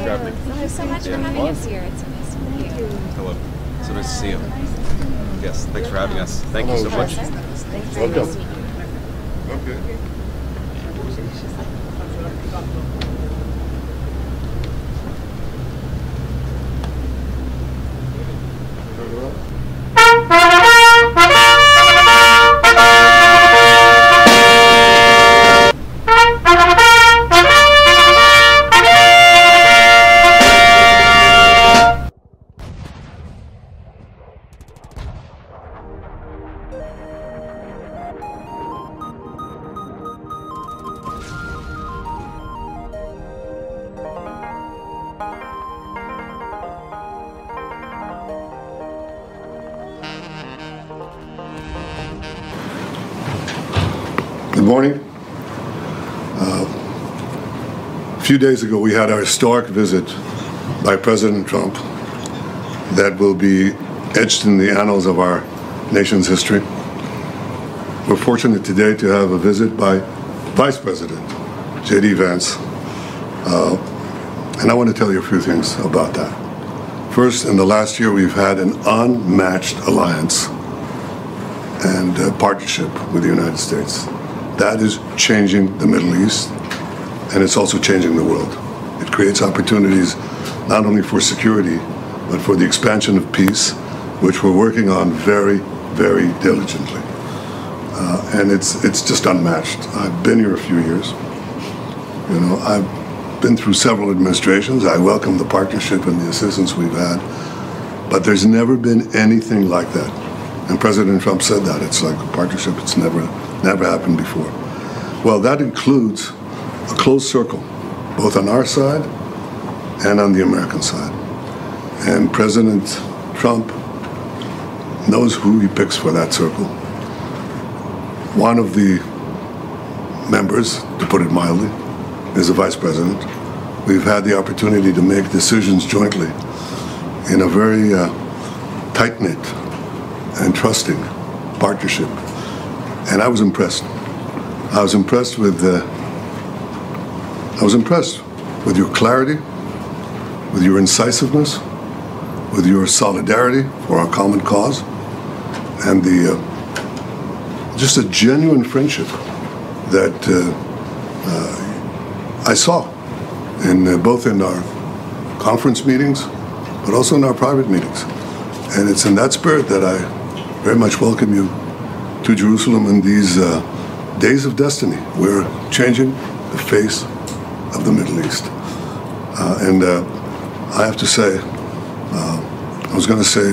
having me. Thank you so much for having us here. It's so nice to meet you. Hello. So nice to see you. Yes, thanks for having us. Thank you so much. Thanks for Welcome. meeting you. Okay. Good morning. A few days ago, we had our historic visit by President Trump that will be etched in the annals of our nation's history. We're fortunate today to have a visit by Vice President J.D. Vance. And I want to tell you a few things about that. First, in the last year, we've had an unmatched alliance and partnership with the United States. That is changing the Middle East, and it's also changing the world. It creates opportunities not only for security, but for the expansion of peace, which we're working on very, very diligently. And it's just unmatched. I've been here a few years. You know, I've been through several administrations. I welcome the partnership and the assistance we've had, but there's never been anything like that. And President Trump said that. It's like a partnership. It's never happened before. Well, that includes a closed circle, both on our side and on the American side. And President Trump knows who he picks for that circle. One of the members, to put it mildly, is the Vice President. We've had the opportunity to make decisions jointly in a very tight-knit and trusting partnership. And I was impressed. I was impressed with your clarity, with your incisiveness, with your solidarity for our common cause, and just a genuine friendship that I saw both in our conference meetings, but also in our private meetings. And it's in that spirit that I very much welcome you to Jerusalem in these days of destiny. We're changing the face of the Middle East. And I have to say, I was going to say,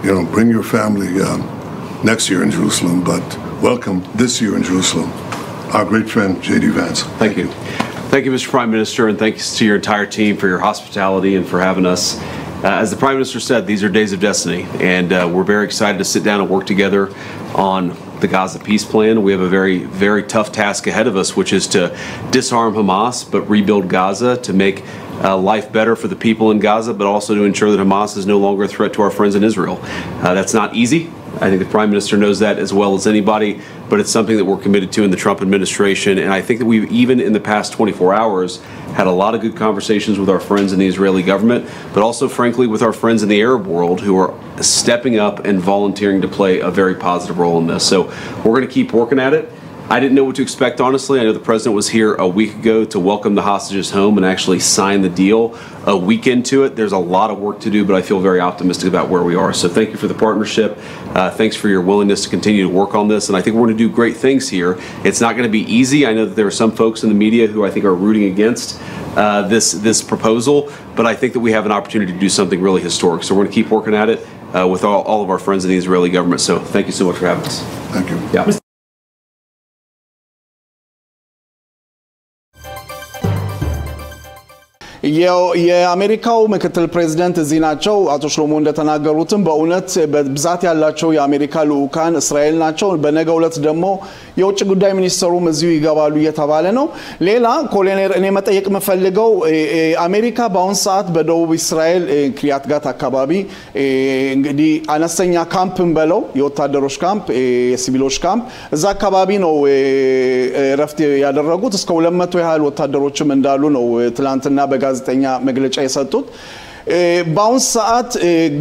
you know, bring your family next year in Jerusalem, but welcome this year in Jerusalem, our great friend, J.D. Vance. Thank you. Thank you, Mr. Prime Minister, and thanks to your entire team for your hospitality and for having us. As the Prime Minister said, these are days of destiny, and we're very excited to sit down and work together on the Gaza peace plan. We have a very, very tough task ahead of us, which is to disarm Hamas, but rebuild Gaza to make life better for the people in Gaza, but also to ensure that Hamas is no longer a threat to our friends in Israel. That's not easy. I think the Prime Minister knows that as well as anybody, but it's something that we're committed to in the Trump administration. And I think that we've, even in the past 24 hours, had a lot of good conversations with our friends in the Israeli government, but also, frankly, with our friends in the Arab world who are stepping up and volunteering to play a very positive role in this. So we're going to keep working at it. I didn't know what to expect, honestly. I know the president was here a week ago to welcome the hostages home and actually sign the deal. A week into it, there's a lot of work to do, but I feel very optimistic about where we are. So thank you for the partnership. Thanks for your willingness to continue to work on this. And I think we're going to do great things here. It's not going to be easy. I know that there are some folks in the media who I think are rooting against this proposal, but I think that we have an opportunity to do something really historic. So we're going to keep working at it with all of our friends in the Israeli government. So thank you so much for having us. Thank you. Yeah. የአሜሪካው ምክትል ፕሬዝዳንት እዚህ ናቸው አቶ ሽሎሞ እንደተናገሩትም በእውነት በብዛት ያላቸው የአሜሪካ ልኡካን እስራኤል ናቸው በነገው ዕለት ደግሞ የውጭ ጉዳይ ሚኒስትሩም እዚሁ ይገባሉ እየተባለ ነው ሌላ ኮሎኔል እኔ መጠየቅ መፈልገው አሜሪካ በአሁን ሰዓት በደቡብ እስራኤል ክሪያት ጋት አካባቢ እንግዲህ አነስተኛ ካምፕን በለው የወታደሮች ካምፕ የሲቪሎች ካምፕ እዛ አካባቢ ነው ረፍት ያደረጉት እስከ 200 ያህል ወታደሮችም እንዳሉ ነው ትላንትና በጋዛ ጋዜጠኛ መግለጫ የሰጡት በአሁን ሰዓት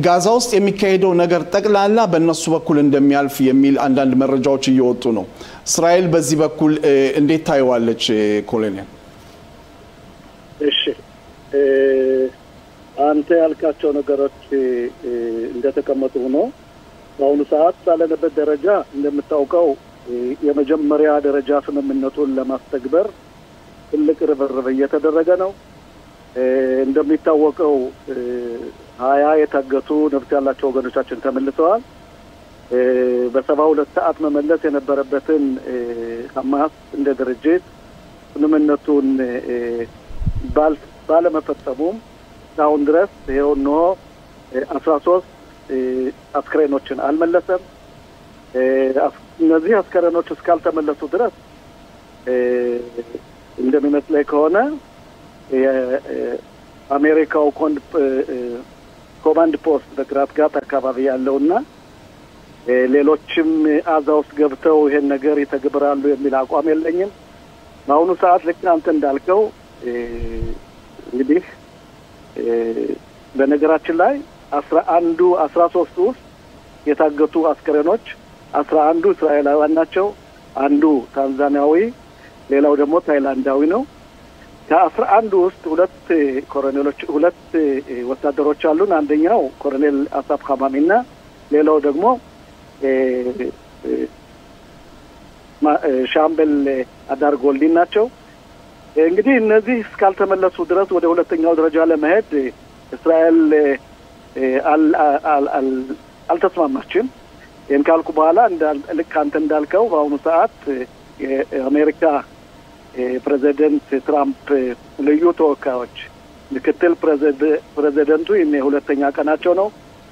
ጋዛ ውስጥ የሚካሄደው ነገር ጠቅላላ በእነሱ በኩል እንደሚያልፍ የሚል አንዳንድ መረጃዎች እየወጡ ነው። እስራኤል በዚህ በኩል እንዴት ታይዋለች ኮሎኔል? እሺ አንተ ያልካቸው ነገሮች እንደተቀመጡ ነው። በአሁኑ ሰዓት ባለንበት ደረጃ እንደምታውቀው የመጀመሪያ ደረጃ ስምምነቱን ለማስተግበር ትልቅ ርብርብ እየተደረገ ነው። እንደሚታወቀው 20 የታገቱ ነፍስ ያላቸው ወገኖቻችን ተመልሰዋል። በ72 ሰዓት መመለስ የነበረበትን ሐማስ እንደ ድርጅት ስምምነቱን ባለመፈጸሙም አሁን ድረስ ይኸው ነው 13 አስከሬኖችን አልመለሰም። እነዚህ አስከሬኖች እስካልተመለሱ ድረስ እንደሚመስለኝ ከሆነ የአሜሪካው ኮማንድ ፖስት በግራት ጋት አካባቢ ያለውና ሌሎችም አዛ ውስጥ ገብተው ይሄን ነገር ይተግብራሉ የሚል አቋም የለኝም። በአሁኑ ሰዓት ልክ አንተ እንዳልከው እንግዲህ በነገራችን ላይ 13 ውስጥ የታገቱ አስከሬኖች 11 እስራኤላውያን ናቸው። አንዱ ታንዛኒያዊ፣ ሌላው ደግሞ ታይላንዳዊ ነው። ከ11 ውስጥ ሁለት ወታደሮች አሉን። አንደኛው ኮሎኔል አሳፍ ኻማሚና ሌላው ደግሞ ሻምበል አዳር ጎልዲን ናቸው። እንግዲህ እነዚህ እስካልተመለሱ ድረስ ወደ ሁለተኛው ደረጃ ለመሄድ እስራኤል አልተስማማችም። ይህን ካልኩ በኋላ ልክ አንተ እንዳልከው በአሁኑ ሰዓት የአሜሪካ ፕሬዚደንት ትራምፕ ልዩ ተወካዮች ምክትል ፕሬዚደንቱ የሁለተኛ ቀናቸው ነው።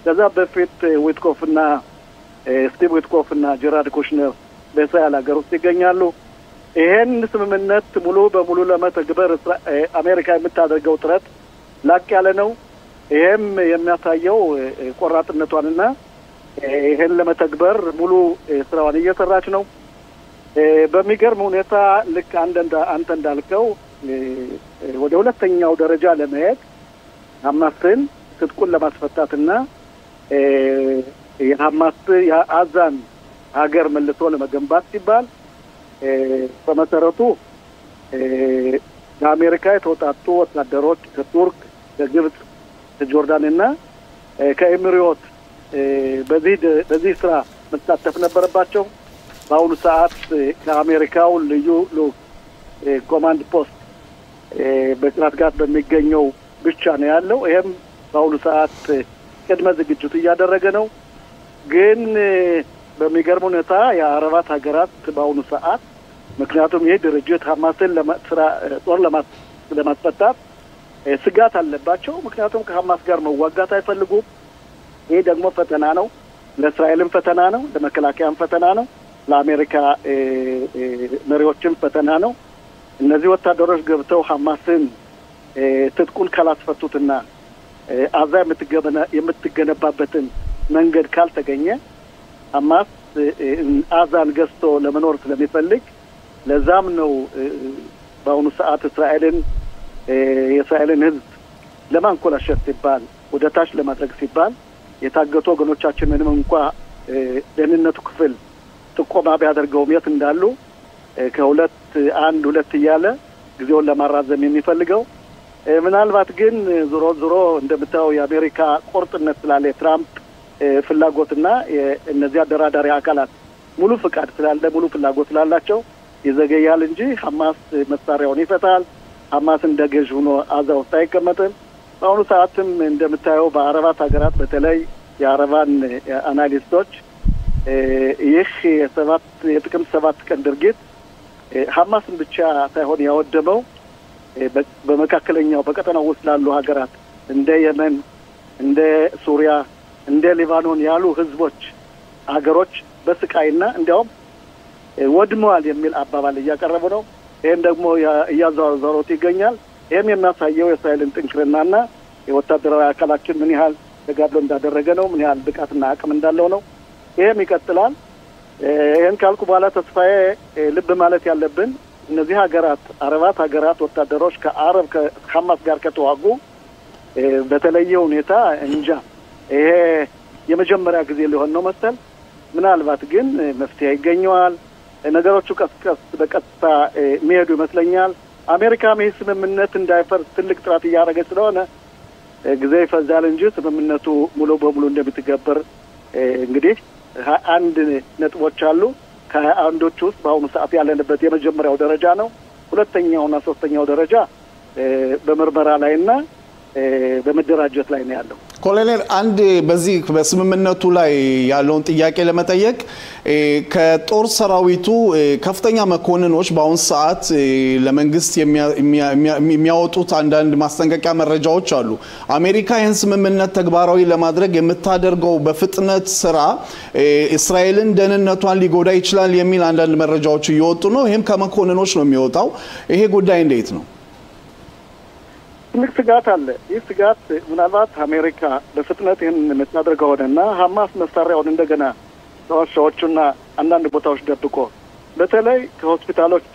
ከዛ በፊት ዊትኮፍና ስቲቭ ዊትኮፍና ጀራርድ ኩሽነር በእስራኤል ሀገር ውስጥ ይገኛሉ። ይሄን ስምምነት ሙሉ በሙሉ ለመተግበር አሜሪካ የምታደርገው ጥረት ላቅ ያለ ነው። ይሄም የሚያሳየው ቆራጥነቷንና ይሄን ለመተግበር ሙሉ ስራዋን እየሰራች ነው። በሚገርም ሁኔታ ልክ አንተ እንዳልከው ወደ ሁለተኛው ደረጃ ለመሄድ ሐማስን ትጥቁን ለማስፈታትና የአዛን ሀገር መልሶ ለመገንባት ሲባል በመሰረቱ ከአሜሪካ የተውጣጡ ወታደሮች ከቱርክ፣ ከግብጽ፣ ከጆርዳንና ከኤሚሬት በዚህ ስራ መሳተፍ ነበረባቸው። በአሁኑ ሰዓት ከአሜሪካው ልዩ ኮማንድ ፖስት በቅራት ጋር በሚገኘው ብቻ ነው ያለው። ይሄም በአሁኑ ሰዓት ቅድመ ዝግጅት እያደረገ ነው። ግን በሚገርም ሁኔታ የአረባት ሀገራት በአሁኑ ሰዓት ምክንያቱም ይህ ድርጅት ሐማስን ጦር ለማስፈታት ስጋት አለባቸው። ምክንያቱም ከሐማስ ጋር መዋጋት አይፈልጉም። ይህ ደግሞ ፈተና ነው፣ ለእስራኤልም ፈተና ነው፣ ለመከላከያም ፈተና ነው፣ ለአሜሪካ መሪዎችም ፈተና ነው። እነዚህ ወታደሮች ገብተው ሐማስን ትጥቁን ካላስፈቱትና አዛ የምትገነባበትን መንገድ ካልተገኘ ሐማስ አዛን ገዝቶ ለመኖር ስለሚፈልግ ለዛም ነው በአሁኑ ሰዓት የእስራኤልን ሕዝብ ለማንኮላሸት ሲባል ወደ ታች ለማድረግ ሲባል የታገቱ ወገኖቻችን ምንም እንኳ ደህንነቱ ክፍል ጥቆማ ቢያደርገውም የት እንዳሉ ከሁለት እያለ ጊዜውን ለማራዘም የሚፈልገው ምናልባት ግን ዞሮ እንደምታየው የአሜሪካ ቁርጥነት ስላለ የትራምፕ ፍላጎትና እነዚህ አደራዳሪ አካላት ሙሉ ፍቃድ ስላለ ሙሉ ፍላጎት ስላላቸው ይዘገያል እንጂ ሐማስ መሳሪያውን ይፈታል። ሐማስ እንደገዥ ሆኖ አዛ ውስጥ አይቀመጥም። በአሁኑ ሰዓትም እንደምታየው በአረባት ሀገራት በተለይ የአረባን አናሊስቶች ይህ የጥቅምት 7 ቀን ድርጊት ሐማስን ብቻ ሳይሆን ያወደመው በመካከለኛው በቀጠናው ውስጥ ላሉ ሀገራት እንደ የመን፣ እንደ ሱሪያ፣ እንደ ሊባኖን ያሉ ሀገሮች በስቃይና እንዲያውም ወድመዋል የሚል አባባል እያቀረቡ ነው። ይሄን ደግሞ እያዘዋወሩት ይገኛል። ይሄም የሚያሳየው የእስራኤልን ጥንክርናና የወታደራዊ አካላችን ምን ያህል ተጋድሎ እንዳደረገ ነው፣ ምን ያህል ብቃትና አቅም እንዳለው ነው። ይሄም ይቀጥላል። ይሄን ካልኩ በኋላ ተስፋዬ ልብ ማለት ያለብን እነዚህ ሀገራት አረባት ሀገራት ወታደሮች ከአረብ ከሐማስ ጋር ከተዋጉ በተለየ ሁኔታ እንጃ ይሄ የመጀመሪያ ጊዜ ሊሆን ነው መሰል ምናልባት ግን መፍትሄ ይገኛል ነገሮቹ ቀስ በቀጥታ የሚሄዱ ይመስለኛል አሜሪካ ስምምነት እንዳይፈርስ ትልቅ ጥረት እያደረገች ስለሆነ ጊዜ ይፈጃል እንጂ ስምምነቱ ሙሉ በሙሉ እንደምትገበር እንግዲህ አንድ ነጥቦች አሉ ከአንዶቹ ውስጥ በአሁኑ ሰዓት ያለንበት የመጀመሪያው ደረጃ ነው ሁለተኛውና ሶስተኛው ደረጃ በመርመራ ላይና በመደራጀት ላይ ነው ያለው ኮሎኔል አንድ በዚህ በስምምነቱ ላይ ያለውን ጥያቄ ለመጠየቅ ከጦር ሰራዊቱ ከፍተኛ መኮንኖች በአሁን ሰዓት ለመንግስት የሚያወጡት አንዳንድ ማስጠንቀቂያ መረጃዎች አሉ አሜሪካ ይህን ስምምነት ተግባራዊ ለማድረግ የምታደርገው በፍጥነት ስራ እስራኤልን ደህንነቷን ሊጎዳ ይችላል የሚል አንዳንድ መረጃዎች እየወጡ ነው ይሄም ከመኮንኖች ነው የሚወጣው ይሄ ጉዳይ እንዴት ነው ትልቅ ስጋት አለ ይህ ስጋት ምናልባት አሜሪካ በፍጥነት ይህን የምታደርገው ሆነና ሐማስ መሳሪያውን እንደገና ተዋሻዎቹና አንዳንድ ቦታዎች ደብቆ በተለይ ከሆስፒታሎች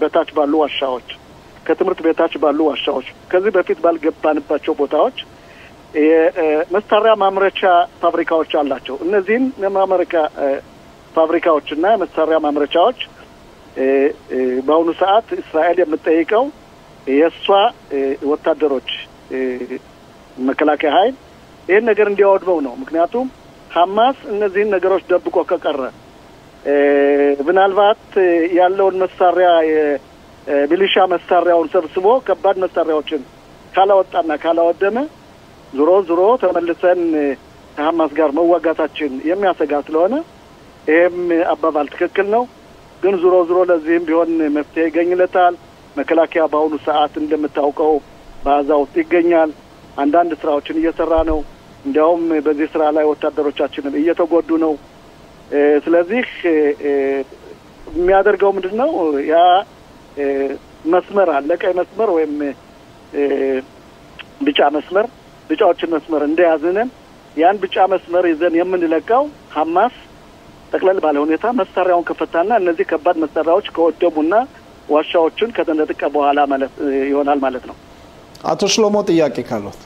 በታች ባሉ ዋሻዎች ከትምህርት ቤታች ባሉ ዋሻዎች ከዚህ በፊት ባልገባንባቸው ቦታዎች የመሳሪያ ማምረቻ ፋብሪካዎች አላቸው እነዚህን የማምረቻ ፋብሪካዎችና መሳሪያ ማምረቻዎች በአሁኑ ሰዓት እስራኤል የምትጠይቀው የሷ ወታደሮች መከላከያ ኃይል ይሄን ነገር እንዲያወድመው ነው ምክንያቱም ሐማስ እነዚህን ነገሮች ደብቆ ከቀረ ምናልባት ያለውን መሳሪያ የሚሊሻ መሳሪያውን ሰብስቦ ከባድ መሳሪያዎችን ካላወጣና ካላወደመ ዞሮ ተመልሰን ከሐማስ ጋር መዋጋታችን የሚያሰጋ ስለሆነ ይሄም አባባል ትክክል ነው ግን ዞሮ ለዚህም ቢሆን መፍትሄ ይገኝለታል መከላከያ በአሁኑ ሰዓት እንደምታውቀው ባዛ ውስጥ ይገኛል አንዳንድ ስራዎችን እየሰራ ነው እንዲያውም በዚህ ስራ ላይ ወታደሮቻችንን እየተጎዱ ነው ስለዚህ የሚያደርገው ምንድነው ያ መስመር አለ ቀይ መስመር ወይም ቢጫ መስመር ቢጫዎችን መስመር እንደያዝነን ያን ቢጫ መስመር ይዘን የምንለቀው ሐማስ ጠቅለል ባለ ሁኔታ መሳሪያውን ከፈታና እነዚህ ከባድ መሳሪያዎች ከወደሙና ዋሻዎችን ከተነጠቀ በኋላ ማለት ይሆናል ማለት ነው አቶ ሽሎሞ ጥያቄ ካሉት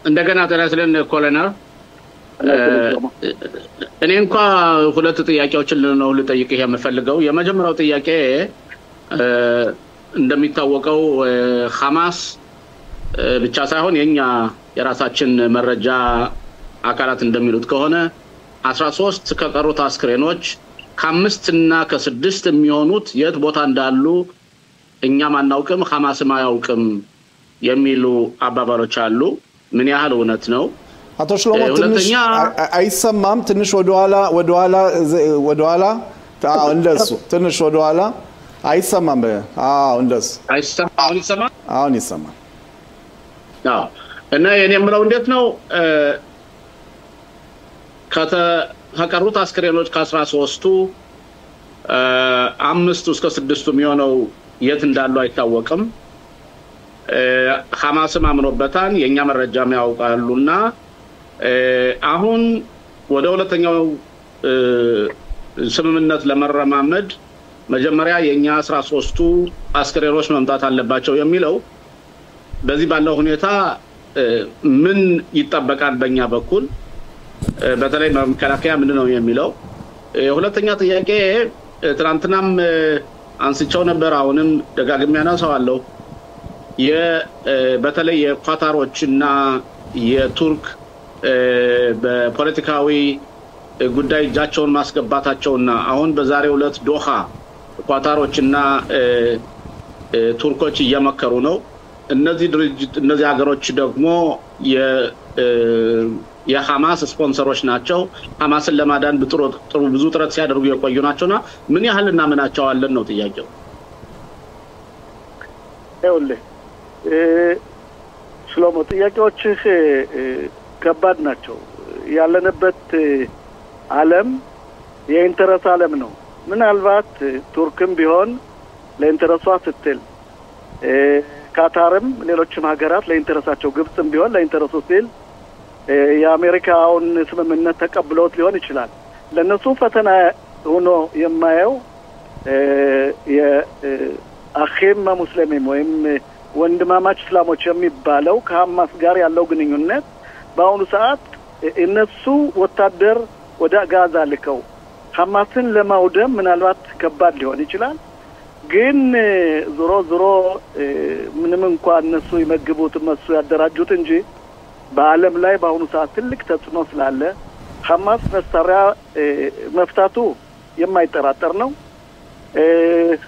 እንደገና ተራስለን ኮሎኔል እኔ እንኳን ሁለት ጥያቄዎችን ነው ልጠይቅ የምፈልገው የመጀመሪያው ጥያቄ እንደሚታወቀው ሐማስ ብቻ ሳይሆን የኛ የራሳችን መረጃ አካላት እንደሚሉት ከሆነ 13 ከቀሩት አስክሬኖች ከ5 እና ከ6 የሚሆኑት የት ቦታ እንዳሉ እኛም አናውቅም ሐማስም አያውቅም የሚሉ አባባሎች አሉ ምን ያህል እውነት ነው አቶ ሽሎሞ ትንሽ አይሰማም ትንሽ ወደኋላ እንደሱ ትንሽ ወደኋላ አይሰማም እንደሱ አይሰማም አሁን ይሰማል እና የኔ ምለው እንዴት ነው ከቀሩት አስክሬኖች ከ13ቱ 5 እስከ 6 የሚሆነው የት እንዳሉ አይታወቅም ሐማስም አምኖበታል የኛ መረጃም ያውቃሉና አሁን ወደ ሁለተኛው ስምምነት ለመረማመድ መጀመሪያ የኛ 13ቱ አስክሬኖች መምጣት አለባቸው የሚለው በዚህ ባለው ሁኔታ ምን ይጣበቃል በእኛ በኩል በተለይ መከላከያ ምንድነው የሚለው ሁለተኛ ጥያቄ ትናንትናም አንስቸው ነበር አሁንም ደጋግሜ ያነሳዋለሁ በተለይ የኳታሮችና የቱርክ በፖለቲካዊ ጉዳይ እጃቸውን ማስገባታቸውና አሁን በዛሬው ዕለት ዶሃ ኳታሮችና ቱርኮች እየመከሩ ነው እነዚህ ሀገሮች ደግሞ የሐማስ ስፖንሰሮች ናቸው ሐማስን ለማዳን ብዙ ጥረት ሲያደርጉ የቆዩ ናቸውና ምን ያህል እናምናቸዋለን ነው ጥያቄው ይኸውልህ ሽሎሞ ጥያቄዎችህ ከባድ ናቸው ያለንበት ዓለም የኢንተረስ ዓለም ነው ምናልባት ቱርክም ቢሆን ለኢንተረሷ ስትል ካታርም ሌሎችም ሀገራት ለኢንተረሳቸው ግብጽም ቢሆን ለኢንተረሱ ሲል የአሜሪካውን ስምምነት ተቀብለውት ሊሆን ይችላል ለነሱ ፈተና ሆኖ የማየው የአኺም ሙስሊም ወይም ወንድማማች እስላሞች የሚባለው ከሐማስ ጋር ያለው ግንኙነት በአሁኑ ሰዓት እነሱ ወታደር ወደ ጋዛ ልከው ሐማስን ለማውደም ምናልባት ከባድ ሊሆን ይችላል ግን ዞሮ ምንም እንኳን እነሱ ይመግቡት እነሱ ያደራጁት እንጂ በአለም ላይ በአሁኑ ሰዓት ትልቅ ተጽዕኖ ስላለ ሐማስ መሳሪያ መፍታቱ የማይጠራጠር ነው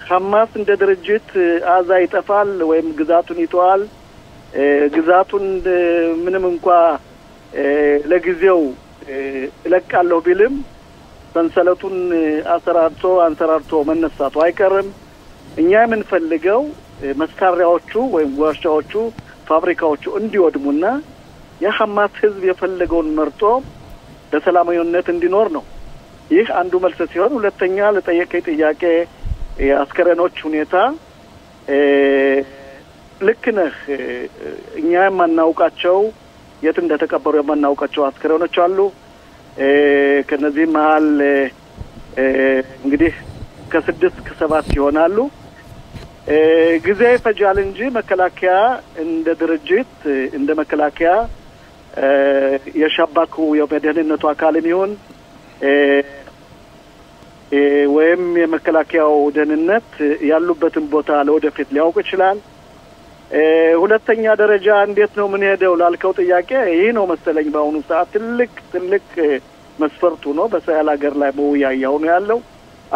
ሐማስ እንደ ድርጅት አዛ ይጠፋል ወይም ግዛቱን ይተዋል ግዛቱን ምንም እንኳን ለጊዜው ለቃለው ቢልም ሰንሰለቱን አንሰራርቶ መነሳቱ አይቀርም እኛ የምንፈልገው መሳሪያዎቹ ወይም ዋሻዎቹ ፋብሪካዎቹ እንዲወድሙና የሐማስ ህዝብ የፈለገውን መርጦ በሰላማዊነት እንዲኖር ነው ይህ አንዱ መልስ ሲሆን ሁለተኛ ለጠየቀኝ ጥያቄ የአስከሬኖች ሁኔታ ልክ ነህ እኛ የማናውቃቸው የት እንደተቀበሩ የማናውቃቸው አስከሬኖች አሉ ከነዚህ መሃል እንግዲህ ከ6 ከ7 ይሆናሉ ጊዜ ይፈጃል እንጂ መከላከያ እንደ ድርጅት እንደ መከላከያ የሻባኩ የደህንነቱ አካልም ይሁን ወይም የመከላከያው ደህንነት ያሉበትን ቦታ ለወደፊት ሊያውቅ ይችላል ሁለተኛ ደረጃ እንዴት ነው ምን ሄደው ላልከው ጥያቄ ይሄ ነው መሰለኝ በአሁኑ ሰዓት ትልቅ መስፈርቱ ነው በእስራኤል ሀገር ላይ በውያያው ነው ያለው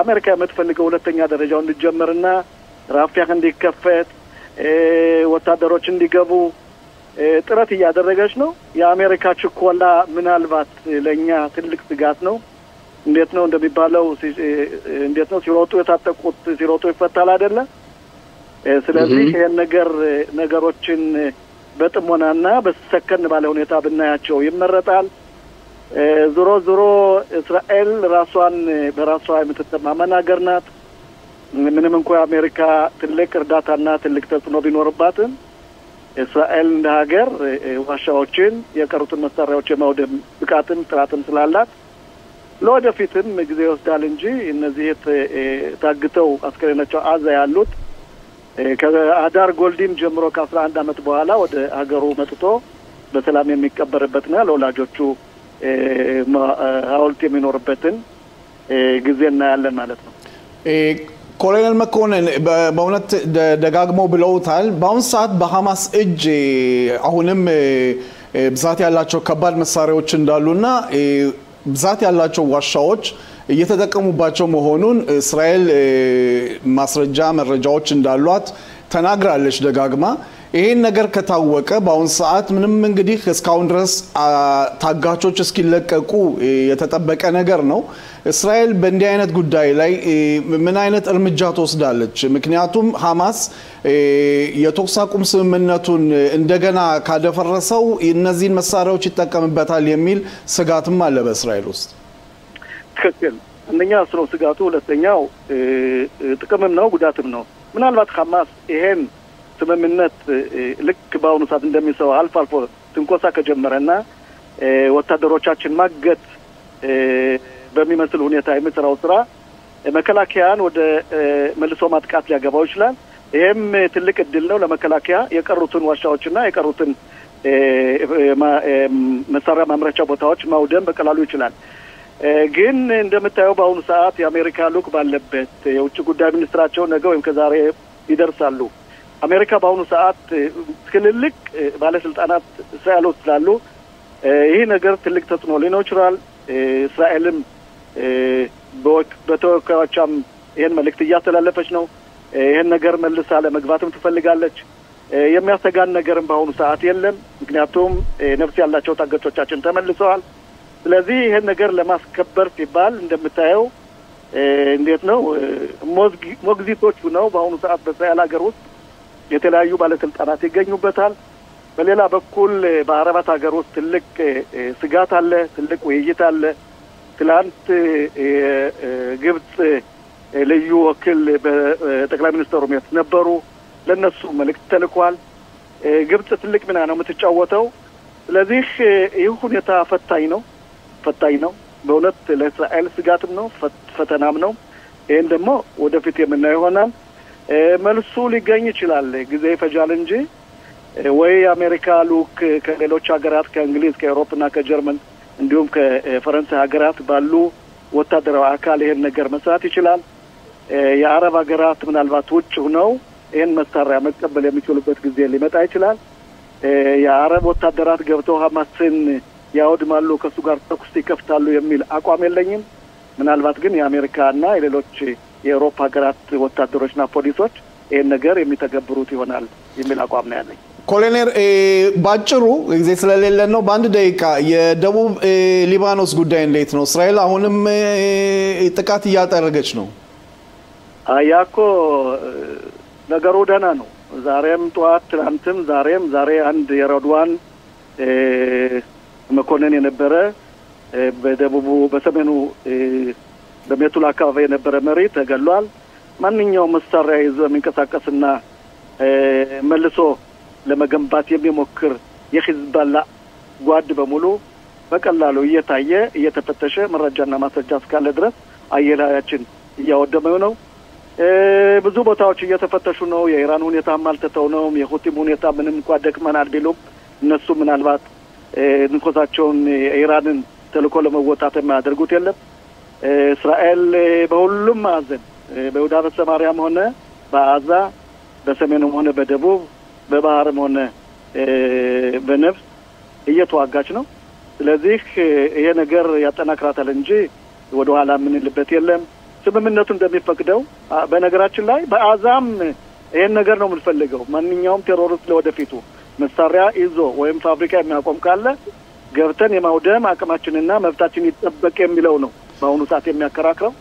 አሜሪካ የምትፈልገው ሁለተኛ ደረጃውን እንዲጀምርና ራፊያ እንዲከፈት ወታደሮች እንዲገቡ ጥረት እያደረገች ነው የአሜሪካ ችኮላ ምናልባት ለኛ ትልቅ ስጋት ነው እንዴት ነው እንደሚባለው እንዴት ነው ሲሮጡ የታጠቁት ሲሮጡ ይፈታል አይደለ ስለዚህ ይሄን ነገሮችን በጥሞናና በሰከን ባለ ሁኔታ ብናያቸው ይመረጣል ዞሮ እስራኤል ራሷን በራሷ የምትተማመን ሀገር ናት ምንም እንኳን አሜሪካ ትልቅ እርዳታና ትልቅ ተጽዕኖ ቢኖርባትም እስራኤል እንደ ሀገር ዋሻዎችን የቀሩትን መሳሪያዎች የማውደም ብቃትም ጥራትም ስላላት ለወደፊትም ጊዜ ይወስዳል እንጂ እነዚህ ታግተው አስከሬናቸው አዛ ያሉት ከአዳር ጎልዲም ጀምሮ ከ11 አመት በኋላ ወደ ሀገሩ መጥቶ በሰላም የሚቀበርበትና ለወላጆቹ ሀውልት የሚኖርበትን ጊዜ እናያለን ማለት ነው ኮሎኔል መኮንን በእውነት ደጋግመው ብለውታል በአሁን ሰዓት በሐማስ እጅ አሁንም ብዛት ያላቸው ከባድ መሳሪያዎች እንዳሉና ብዛት ያላቸው ዋሻዎች እየተጠቀሙባቸው መሆኑን እስራኤል ማስረጃ መረጃዎች እንዳሏት ተናግራለች ደጋግማ ይሄን ነገር ከታወቀ በአሁን ሰዓት ምንም እንግዲህ እስካሁን ድረስ ታጋቾች እስኪለቀቁ የተጠበቀ ነገር ነው እስራኤል በእንዲህ አይነት ጉዳይ ላይ ምን አይነት እርምጃ ተወስዳለች ምክንያቱም ሐማስ የተኩስ አቁም ስምምነቱን እንደገና ካደፈረሰው እነዚህን መሳሪያዎች ይጠቀምበታል የሚል ስጋትም አለ በእስራኤል ውስጥ ትክክል አንደኛ ነው ስጋቱ ሁለተኛው ጥቅምም ነው ጉዳትም ነው ምናልባት ሐማስ ይሄን ስምምነት ልክ በአሁኑ ሰዓት እንደሚሰው አልፎ ትንኮሳ ከጀመረና ወታደሮቻችን ማገት በሚመስል ሁኔታ የሚሰራው ስራ መከላከያን ወደ መልሶ ማጥቃት ሊያገባው ይችላል ይሄም ትልቅ እድል ነው ለመከላከያ የቀሩትን ዋሻዎችና የቀሩትን መሳሪያ ማምረቻ ቦታዎች ማውደም በቀላሉ ይችላል ግን እንደምታየው በአሁኑ ሰዓት የአሜሪካ ልኡክ ባለበት የውጭ ጉዳይ ሚኒስትራቸው ነገ ወይም ከዛሬ ይደርሳሉ አሜሪካ በአሁኑ ሰዓት ትልልቅ ባለስልጣናት እስራኤል ውስጥ ስላሉ ይህ ነገር ትልቅ ተጽዕኖ ሊኖር ይችላል እስራኤልም በተወካዮቿም ይሄን መልእክት እያስተላለፈች ነው ይሄን ነገር መልሳ ለመግባትም ትፈልጋለች የሚያሰጋን ነገርም በአሁኑ ሰዓት የለም ምክንያቱም ነፍስ ያላቸው ታጋቾቻችን ተመልሰዋል ስለዚህ ይሄን ነገር ለማስከበር ሲባል እንደምታየው እንዴት ነው ሞግዚቶቹ ነው በአሁኑ ሰዓት በእስራኤል ሀገር ውስጥ የተለያዩ ባለስልጣናት ይገኙበታል በሌላ በኩል በአረባት ሀገር ውስጥ ትልቅ ስጋት አለ ትልቅ ውይይት አለ ትላንት ግብጽ ልዩ ወኪል በጠቅላይ ሚኒስትሩ ሜት ነበሩ ለነሱ መልእክት ተልኳል ግብጽ ትልቅ ሚና ነው የምትጫወተው ስለዚህ ይህ ሁኔታ ፈታኝ ነው በእውነት ለእስራኤል ስጋትም ነው ፈተናም ነው ይሄን ደግሞ ወደፊት የምናየው ይሆናል መልሱ ሊገኝ ይችላል ጊዜ ይፈጃል እንጂ ወይ አሜሪካ ሉክ ከሌሎች ሀገራት ከእንግሊዝ ከአውሮፓና ከጀርመን እንዲሁም ከፈረንሳይ ሀገራት ባሉ ወታደራዊ አካል ይሄን ነገር መስራት ይችላል የአረብ ሀገራት ምናልባት ውጭ ሆነው ይሄን መሳሪያ መቀበል የሚችሉበት ጊዜ ሊመጣ ይችላል የአረብ ወታደራት ገብተው ሐማስን ያወድማሉ ከሱ ጋር ተኩስ ይከፍታሉ የሚል አቋም የለኝም ምናልባት ግን የአሜሪካና የሌሎች የአውሮፓ ሀገራት ወታደሮችና ፖሊሶች ይሄን ነገር የሚተገብሩት ይሆናል የሚል አቋም ነው ያለኝ ኮሎኔል ባጭሩ ጊዜ ስለሌለ ነው በአንድ ደቂቃ የደቡብ ሊባኖስ ጉዳይ እንዴት ነው እስራኤል አሁንም ጥቃት እያጠረገች ነው አያኮ ነገሩ ደህና ነው ዛሬም ጧት ትናንትም ዛሬ አንድ የረድዋን መኮንን የነበረ በደቡቡ በሰሜኑ በሜቱል አካባቢ የነበረ መሪ ተገሏል ማንኛውም መሳሪያ ይዞ የሚንቀሳቀስና መልሶ ለመገንባት የሚሞክር የሂዝባላ ጓድ በሙሉ በቀላሉ እየታየ እየተፈተሸ መረጃና ማስረጃ እስካለ ድረስ አየላያችን እያወደመው ነው ብዙ ቦታዎች እየተፈተሹ ነው የኢራን ሁኔታ ማልተተው ነው የሁቲም ሁኔታ ምንም እንኳን ደክመናል ቢሉም እነሱ ምናልባት ንኮታቸውን ኢራንን ተልኮ ለመወጣት የሚያደርጉት የለም እስራኤል በሁሉም ማዕዘን በይሁዳ በሰማርያም ሆነ በአዛ በሰሜንም ሆነ በደቡብ በባህርም ሆነ በነፍስ እየተዋጋች ነው ስለዚህ ይሄ ነገር ያጠናክራታል እንጂ ወደ ኋላ ምን ልበት የለም ስምምነቱ እንደሚፈቅደው በነገራችን ላይ በአዛም ይሄን ነገር ነው የምንፈልገው ማንኛውም ቴሮሪስት ለወደፊቱ መሳሪያ ይዞ ወይም ፋብሪካ የሚያቆም ካለ ገብተን የማውደም አቅማችንና መብታችን ይጠበቅ የሚለው ነው በአሁኑ ሰዓት የሚያከራክረው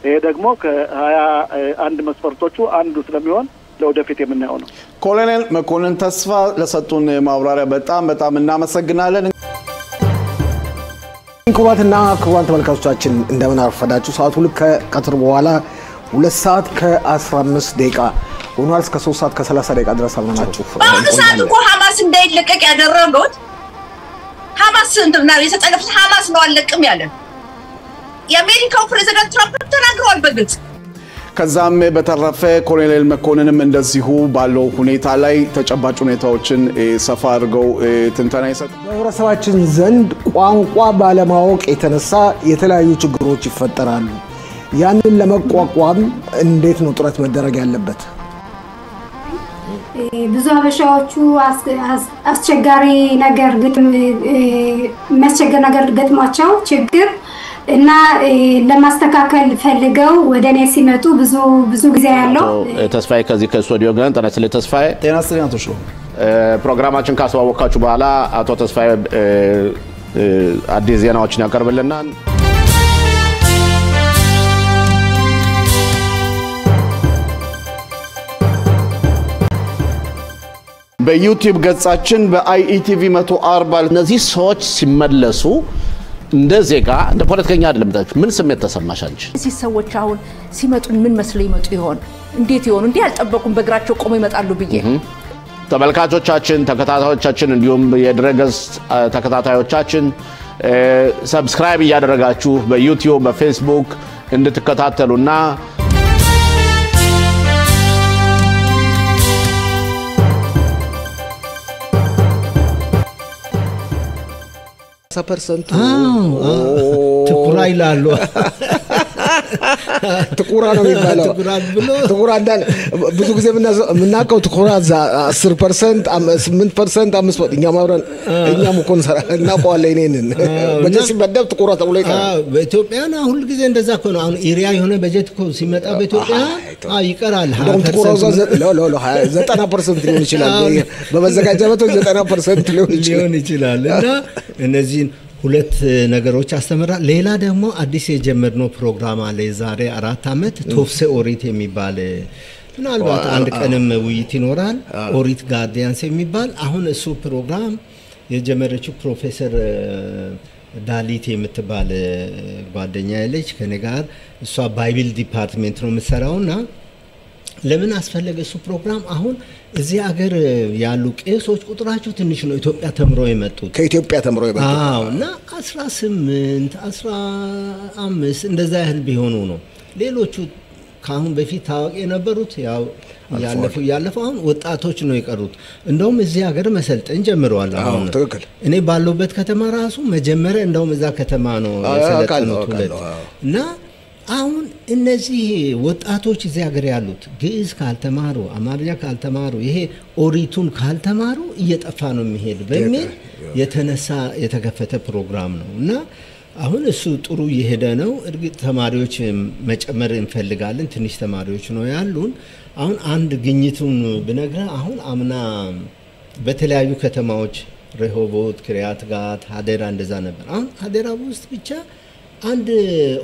ይሄ ደግሞ ከ21 መስፈርቶቹ አንዱ ስለሚሆን ለወደፊት የምናየው ነው ኮሎኔል መኮንን ተስፋ ለሰጡን ማብራሪያ በጣም እናመሰግናለን ክቡራትና ክቡራን ተመልካቾቻችን እንደምን አረፈዳችሁ ሰዓቱ ልክ ከቀትር በኋላ 2 ሰዓት ከ15 ደቂቃ ሆኗል እስከ 3 ሰዓት ከ30 ደቂቃ ድረስ አልናችሁ በአሁኑ እኮ ሐማስ እንዳይለቀቅ ያደረጉት ሐማስ እንደና የተጠለፉት ሐማስ ነው አለቅም ያለ የአሜሪካው ፕሬዝዳንት ትራምፕ ተናግረዋል በግልጽ ከዛም በተረፈ ኮሎኔል መኮንንም እንደዚሁ ባለው ሁኔታ ላይ ተጨባጭ ሁኔታዎችን ሰፋ አድርገው ትንተና ይሰጡ በህብረተሰባችን ዘንድ ቋንቋ ባለማወቅ የተነሳ የተለያዩ ችግሮች ይፈጠራሉ ያንን ለመቋቋም እንዴት ነው ጥረት መደረግ ያለበት ብዙ አበሻዎቹ አስቸጋሪ ነገር መስቸገር ነገር ገጥሟቸው ችግር እና ለማስተካከል ፈልገው ወደኔ ሲመጡ ብዙ ጊዜ ያለው ተስፋዬ ከዚህ ከስቱዲዮ ጋር ተነስለ ተስፋዬ ጤናስተኛ ተሾ ፕሮግራማችን ካስዋወቃችሁ በኋላ አቶ ተስፋዬ አዲስ ዜናዎችን ያቀርብልናል በዩቲዩብ ገጻችን በአይኢቲቪ 140 እነዚህ ሰዎች ሲመለሱ እንደ ዜጋ እንደ ፖለቲከኛ አይደለም ታች ምን ስሜት ተሰማሽ አንቺ እዚህ ሰዎች አሁን ሲመጡ ምን መስለው ይመጡ ይሆን እንዴት ይሆን እንዴ ያልጠበቁም በእግራቸው ቆመው ይመጣሉ ብዬ ተመልካቾቻችን ተከታታዮቻችን እንዲሁም የድረገጽ ተከታታዮቻችን ሰብስክራይብ ያደረጋችሁ በዩቲዩብ በፌስቡክ እንድትከታተሉና percent ትኩራ ይላሉ ትኩራ ነው የሚባለው ትኩራ እንዳለ ብዙ ጊዜ ምናቀው ትኩራ 10% 8% 5% እኛ ማውራን እኛም እኮ እናቀዋለን እኔን በጀት ሲበደብ ትኩራ ተብሎ ይቀራል በኢትዮጵያና ሁሉ ጊዜ እንደዛ እኮ ነው አሁን ኤሪያ የሆነ በጀት እኮ ሲመጣ በኢትዮጵያ ይቀራል ትኩራ 90% ሊሆን ይችላል በመዘጋጃ ቤት 90% ሊሆን ይችላል እና እነዚህ ሁለት ነገሮች አስተምራል ሌላ ደግሞ አዲስ የጀመርነው ፕሮግራም አለ ዛሬ 4 አመት ቶፍሴ ኦሪት የሚባል ምናልባት አንድ ቀንም ውይይት ይኖራል ኦሪት ጋርዲያንስ የሚባል አሁን እሱ ፕሮግራም የጀመረችው ፕሮፌሰር ዳሊት የምትባል ጓደኛ ያለች ከኔ ጋር እሷ ባይብል ዲፓርትመንት ነው የምትሰራውና ለምን አስፈለገ እሱ ፕሮግራም አሁን እዚህ ሀገር ያሉ ቄሶች ቁጥራቸው ትንሽ ነው ኢትዮጵያ ተምሮ የመጡት ከኢትዮጵያ ተምሮ የመጡት እና 18 15 እንደዛ ያህል ቢሆኑ ነው ሌሎቹ ካሁን በፊት ታዋቂ የነበሩት ያው ያለፉ አሁን ወጣቶች ነው የቀሩት እንደውም እዚህ ሀገር መሰልጠን ጀምረዋል አሁን ትክክል እኔ ባለውበት ከተማ ራሱ መጀመሪያ እንደውም እዛ ከተማ ነው የሰለጠኑት እና አሁን እነዚህ ወጣቶች እዚህ ሀገር ያሉት ግዕዝ ካልተማሩ አማርኛ ካልተማሩ ይሄ ኦሪቱን ካልተማሩ እየጠፋ ነው የሚሄድ በሚል የተነሳ የተከፈተ ፕሮግራም ነው እና አሁን እሱ ጥሩ እየሄደ ነው እርግጥ ተማሪዎች መጨመር እንፈልጋለን ትንሽ ተማሪዎች ነው ያሉን አሁን አንድ ግኝቱን ብነግራ አሁን አምና በተለያዩ ከተማዎች ረሆቦት ክሪያት ጋት ሀደራ እንደዛ ነበር አሁን ሀደራ ውስጥ ብቻ አንድ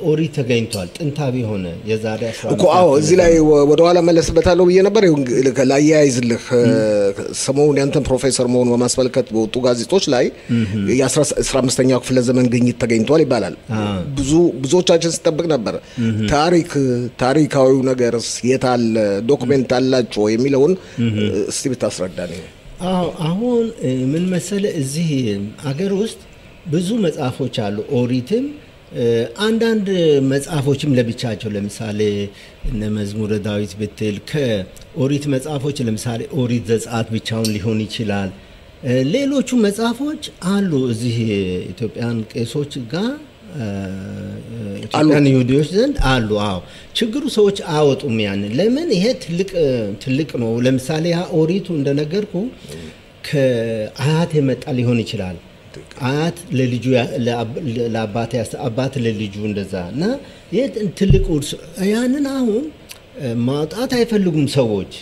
ኦሪት ተገኝቷል ጥንታዊ ሆነ የዛሬ 15 እኮ አዎ እዚህ ላይ ወደ ኋላ መለስበታለሁ ብዬ ነበር ላያይዝልህ ሰሞኑን ያንተን ፕሮፌሰር መሆኑ በማስመልከት በወጡ ጋዜጦች ላይ የ15ኛው ክፍለ ዘመን ግኝት ተገኝቷል ይባላል ብዙዎቻችን ሲጠብቅ ነበር ታሪካዊው ነገርስ የታል ዶክመንት አላችሁ የሚለውን እስቲ ብታስረዳኝ አዎ አሁን ምን መሰለ እዚህ አገር ውስጥ ብዙ መጽሐፎች አሉ ኦሪትም አንዳንድ መጽሐፎችም ለብቻቸው ለምሳሌ እነ መዝሙረ ዳዊት ብትል ከኦሪት መጽሐፎች ለምሳሌ ኦሪት ዘጸአት ብቻውን ሊሆን ይችላል ሌሎቹ መጽሐፎች አሉ እዚህ ኢትዮጵያን ቄሶች ጋር ኢትዮጵያን ይሁዲዎች ዘንድ አሉ አዎ ችግሩ ሰዎች አወጡም ያን ለምን ይሄ ትልቅ ነው ለምሳሌ ያ ኦሪቱ እንደነገርኩ ከአያት የመጣ ሊሆን ይችላል አያት ለልጁ ለአባት ለልጁ እንደዛና የትልቅ ውርስ ያንን አሁን ማውጣት አይፈልጉም ሰዎች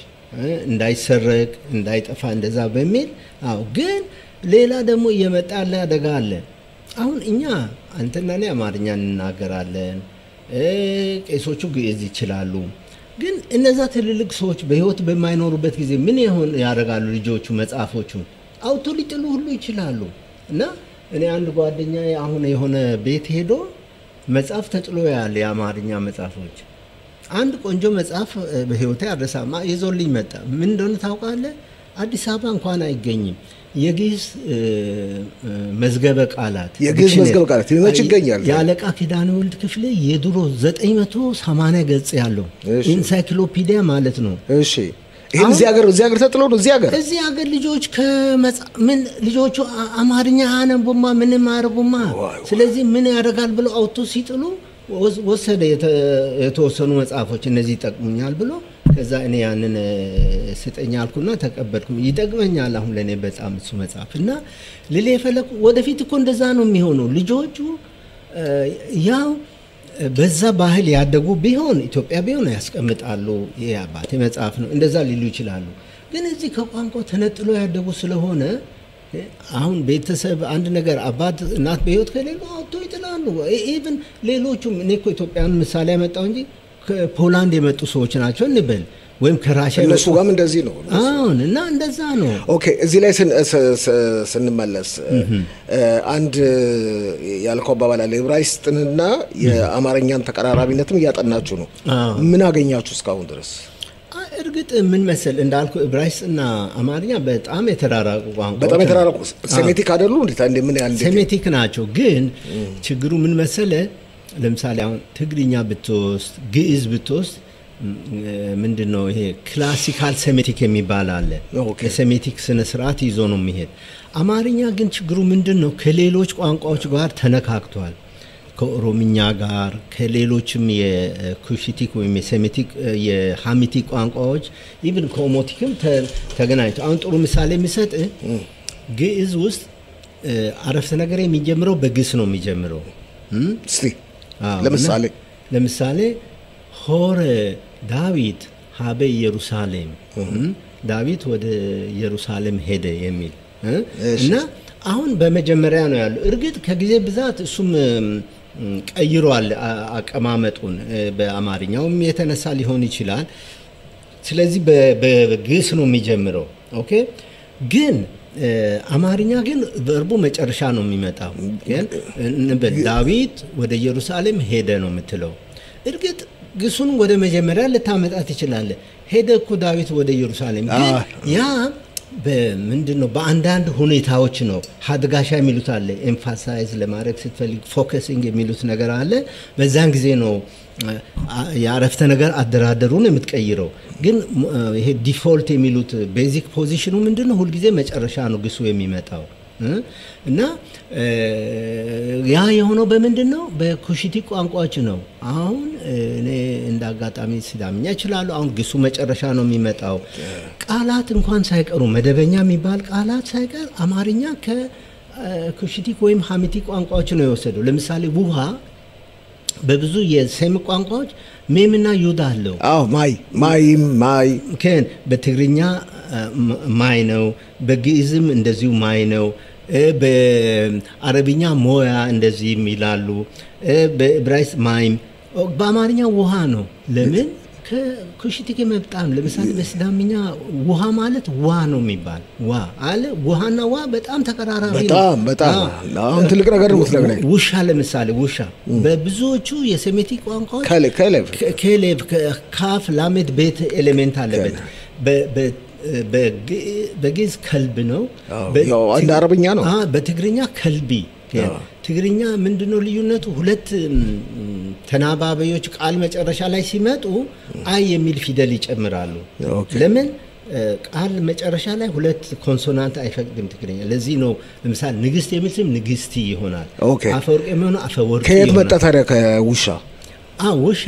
እንዳይሰረቅ እንዳይጠፋ እንደዛ በሚል አው ግን ሌላ ደግሞ እየመጣለ አደጋ አለ አሁን እኛ አንተና እኔ አማርኛ እንናገራለን ቄሶቹ ግዕዝ ይችላሉ ግን እነዛ ትልልቅ ሰዎች በህይወት በማይኖሩበት ጊዜ ምን ያደርጋሉ ልጆቹ መጽሐፎቹን አውቶ ሊጥሉ ሁሉ ይችላሉ እና እኔ አንድ ጓደኛዬ አሁን የሆነ ቤት ሄዶ መጽሐፍ ተጥሎ ያለ የአማርኛ መጽሐፎች አንድ ቆንጆ መጽሐፍ በህይወቴ አረሳማ ይዞልኝ መጣ ምን እንደሆነ ታውቃለህ አዲስ አበባ እንኳን አይገኝም የግዕዝ መዝገበ ቃላት ይመች ይገኛል ያለቃ ኪዳነ ወልድ ክፍለ የድሮ 980 ገጽ ያለው ኢንሳይክሎፒዲያ ማለት ነው እሺ ይሄን እዚህ ሀገር ተጥሎ ነው እዚህ ሀገር ልጆች ምን ልጆቹ አማርኛ አነቡማ ምንም አያረጉማ ስለዚህ ምን ያደርጋል ብሎ አውቶ ሲጥሉ ወሰደ የተወሰኑ መጽሐፎች እነዚህ ይጠቅሙኛል ብሎ ከዛ እኔ ያንን ስጠኛልኩና ተቀበልኩ ይጠቅመኛል አሁን ለኔ በጣም እሱ መጽሐፍና ለሌ ፈለኩ ወደፊት እኮ እንደዛ ነው የሚሆነው ልጆቹ ያው በዛ ባህል ያደጉ ቢሆን ኢትዮጵያ ቢሆን ያስቀምጣሉ የአባቴ መጽሐፍ ነው እንደዛ ሊሉ ይችላሉ ግን እዚህ ከቋንቋ ተነጥሎ ያደጉ ስለሆነ አሁን ቤተሰብ አንድ ነገር አባት እናት በህይወት ከሌሉ አውጥቶ ይጥላሉ ኢቭን ሌሎቹም እኔ እኮ ኢትዮጵያን ምሳሌ ያመጣው እንጂ ከፖላንድ የመጡ ሰዎች ናቸው እንበል ወይም ከራሺያ እነሱ ጋርም እንደዚህ ነው አሁን እና እንደዛ ነው ኦኬ እዚህ ላይ ስንመለስ አንድ ያልከው አባባል አለ ዕብራይስጥንና የአማርኛን ተቀራራቢነትም እያጠናችሁ ነው ምን አገኛችሁ እስካሁን ድረስ እርግጥ ምን መሰል እንዳልኩ ዕብራይስጥና አማርኛ በጣም የተራራቁ ቋንቋዎች በጣም የተራራቁ ሴሜቲክ አይደሉ እንዴ ምን ያህል ሴሜቲክ ናቸው ግን ችግሩ ምን መሰለ ለምሳሌ አሁን ትግርኛ ብትወስድ ግዕዝ ብትወስድ ምንድነው ይሄ ክላሲካል ሴሜቲክ የሚባል አለ የሴሜቲክ ስነ ስርዓት ይዞ ነው የሚሄድ አማርኛ ግን ችግሩ ምንድነው ከሌሎች ቋንቋዎች ጋር ተነካክቷል ከኦሮምኛ ጋር ከሌሎችም የኩሽቲክ ወይም የሴሜቲክ የሃሚቲክ ቋንቋዎች ኢቭን ኮሞቲክም ተገናኝቶ አሁን ጥሩ ምሳሌ የሚሰጥ ግዕዝ ውስጥ አረፍተ ነገር የሚጀምረው በግስ ነው የሚጀምረው እስቲ ለምሳሌ ሆረ ዳዊት ሀበ ኢየሩሳሌም ዳዊት ወደ ኢየሩሳሌም ሄደ የሚል እና አሁን በመጀመሪያ ነው ያለው እርግጥ ከጊዜ ብዛት እሱም ቀይሯል አቀማመጡን በአማርኛውም የተነሳ ሊሆን ይችላል ስለዚህ በግስ ነው የሚጀምረው ኦኬ ግን አማርኛ ግን ቨርቡ መጨረሻ ነው የሚመጣው ግን ዳዊት ወደ ኢየሩሳሌም ሄደ ነው የምትለው እርግጥ ግሱን ወደ መጀመሪያ ልታመጣት ይችላል ሄደ እኮ ዳዊት ወደ ኢየሩሳሌም ግን ያ በምንድነው በአንዳንድ ሁኔታዎች ነው ሀድጋሻ የሚሉት አለ ኤምፋሳይዝ ለማድረግ ስትፈልግ ፎከሲንግ የሚሉት ነገር አለ በዛን ጊዜ ነው ያረፍተ ነገር አደራደሩን የምትቀይረው ግን ይሄ ዲፎልት የሚሉት ቤዚክ ፖዚሽኑ ምንድነው ሁሉ ጊዜ መጨረሻ ነው ግሱ የሚመጣው እና ያ የሆነው በምንድነው በኩሽቲ ቋንቋዎች ነው አሁን እኔ እንዳጋጣሚ ሲዳምኛ ይችላል አሁን ግሱ መጨረሻ ነው የሚመጣው ቃላት እንኳን ሳይቀሩ መደበኛ የሚባል ቃላት ሳይቀር አማርኛ ከኩሽቲ ወይም ሐሚቲ ቋንቋዎች ነው የወሰደው ለምሳሌ ውሃ በብዙ የሴም ቋንቋዎች ሜምና ዩዳ አለው ማይ ከን በትግርኛ ማይ ነው በግዕዝም እንደዚሁ ማይ ነው በአረብኛ ሞያ እንደዚህ ይላሉ በዕብራይስጥ ማይም በአማርኛ ውሃ ነው ለምን ከኩሽቲክ መጣም ለምሳሌ በሲዳምኛ ውሃ ማለት ዋ ነው የሚባል ዋ አለ ውሃና ዋ በጣም ተቀራራቢ ነው በጣም አሁን ትልቅ ነገር ነው ስለገና ውሻ ለምሳሌ ውሻ በብዙዎቹ የሴሜቲክ ቋንቋዎች ከሌብ ካፍ ላሜት ቤት ኤሌመንት አለበት በግዕዝ ከልብ ነው ያው አንድ አረብኛ ነው በትግርኛ ከልቢ ትግርኛ ምንድነው ልዩነቱ ሁለት ተናባቢዎች ቃል መጨረሻ ላይ ሲመጡ አይ የሚል ፊደል ይጨምራሉ ለምን ቃል መጨረሻ ላይ ሁለት ኮንሶናንት አይፈቅድም ትግርኛ ለዚህ ነው ለምሳሌ ንግስት የሚል ስም ንግስቲ ይሆናል አፈወርቅ የሚሆነው አፈወርቅ ከየት መጣ ታዲያ ከውሻ ውሻ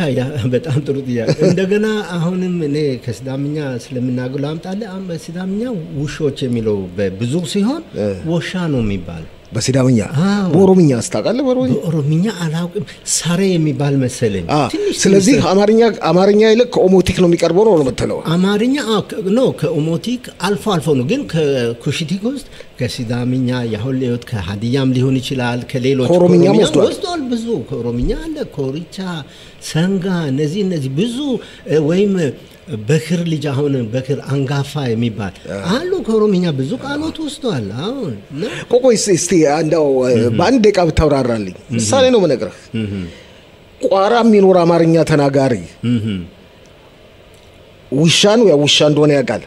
በጣም ጥሩ ጥያቄ እንደገና አሁንም እኔ ከሲዳምኛ ስለምናገር አምጣለ በሲዳምኛ ውሾች የሚለው በብዙ ሲሆን ወሻ ነው የሚባል በሲዳምኛ በኦሮምኛ አስተቃለ በኦሮምኛ አላውቅም ሳሬ የሚባል መሰለኝ ስለዚህ አማርኛ ይልቅ ከኦሞቲክ ነው የሚቀርበው ነው የምትለው አማርኛ ነው ከኦሞቲክ አልፎ ነው ግን ከኩሽቲክ ውስጥ ከሲዳምኛ ያሁሌት ከሃዲያም ሊሆን ይችላል ከሌሎች ኦሮምኛ ወስዷል ብዙ ከኦሮምኛ አለ ኮሪቻ ሰንጋ እነዚህ ብዙ ወይም በክር ልጅ አሁን በክር አንጋፋ የሚባል አሉ ከኦሮምኛ ብዙ ቃሎት ወስዷል አሁን ቆቆይ እስቲ አንዳው በአንድ ደቂቃ ብታወራራልኝ ምሳሌ ነው መነግረህ ቋራ የሚኖር አማርኛ ተናጋሪ ውሻን ወይ ውሻ እንደሆነ ያውቃል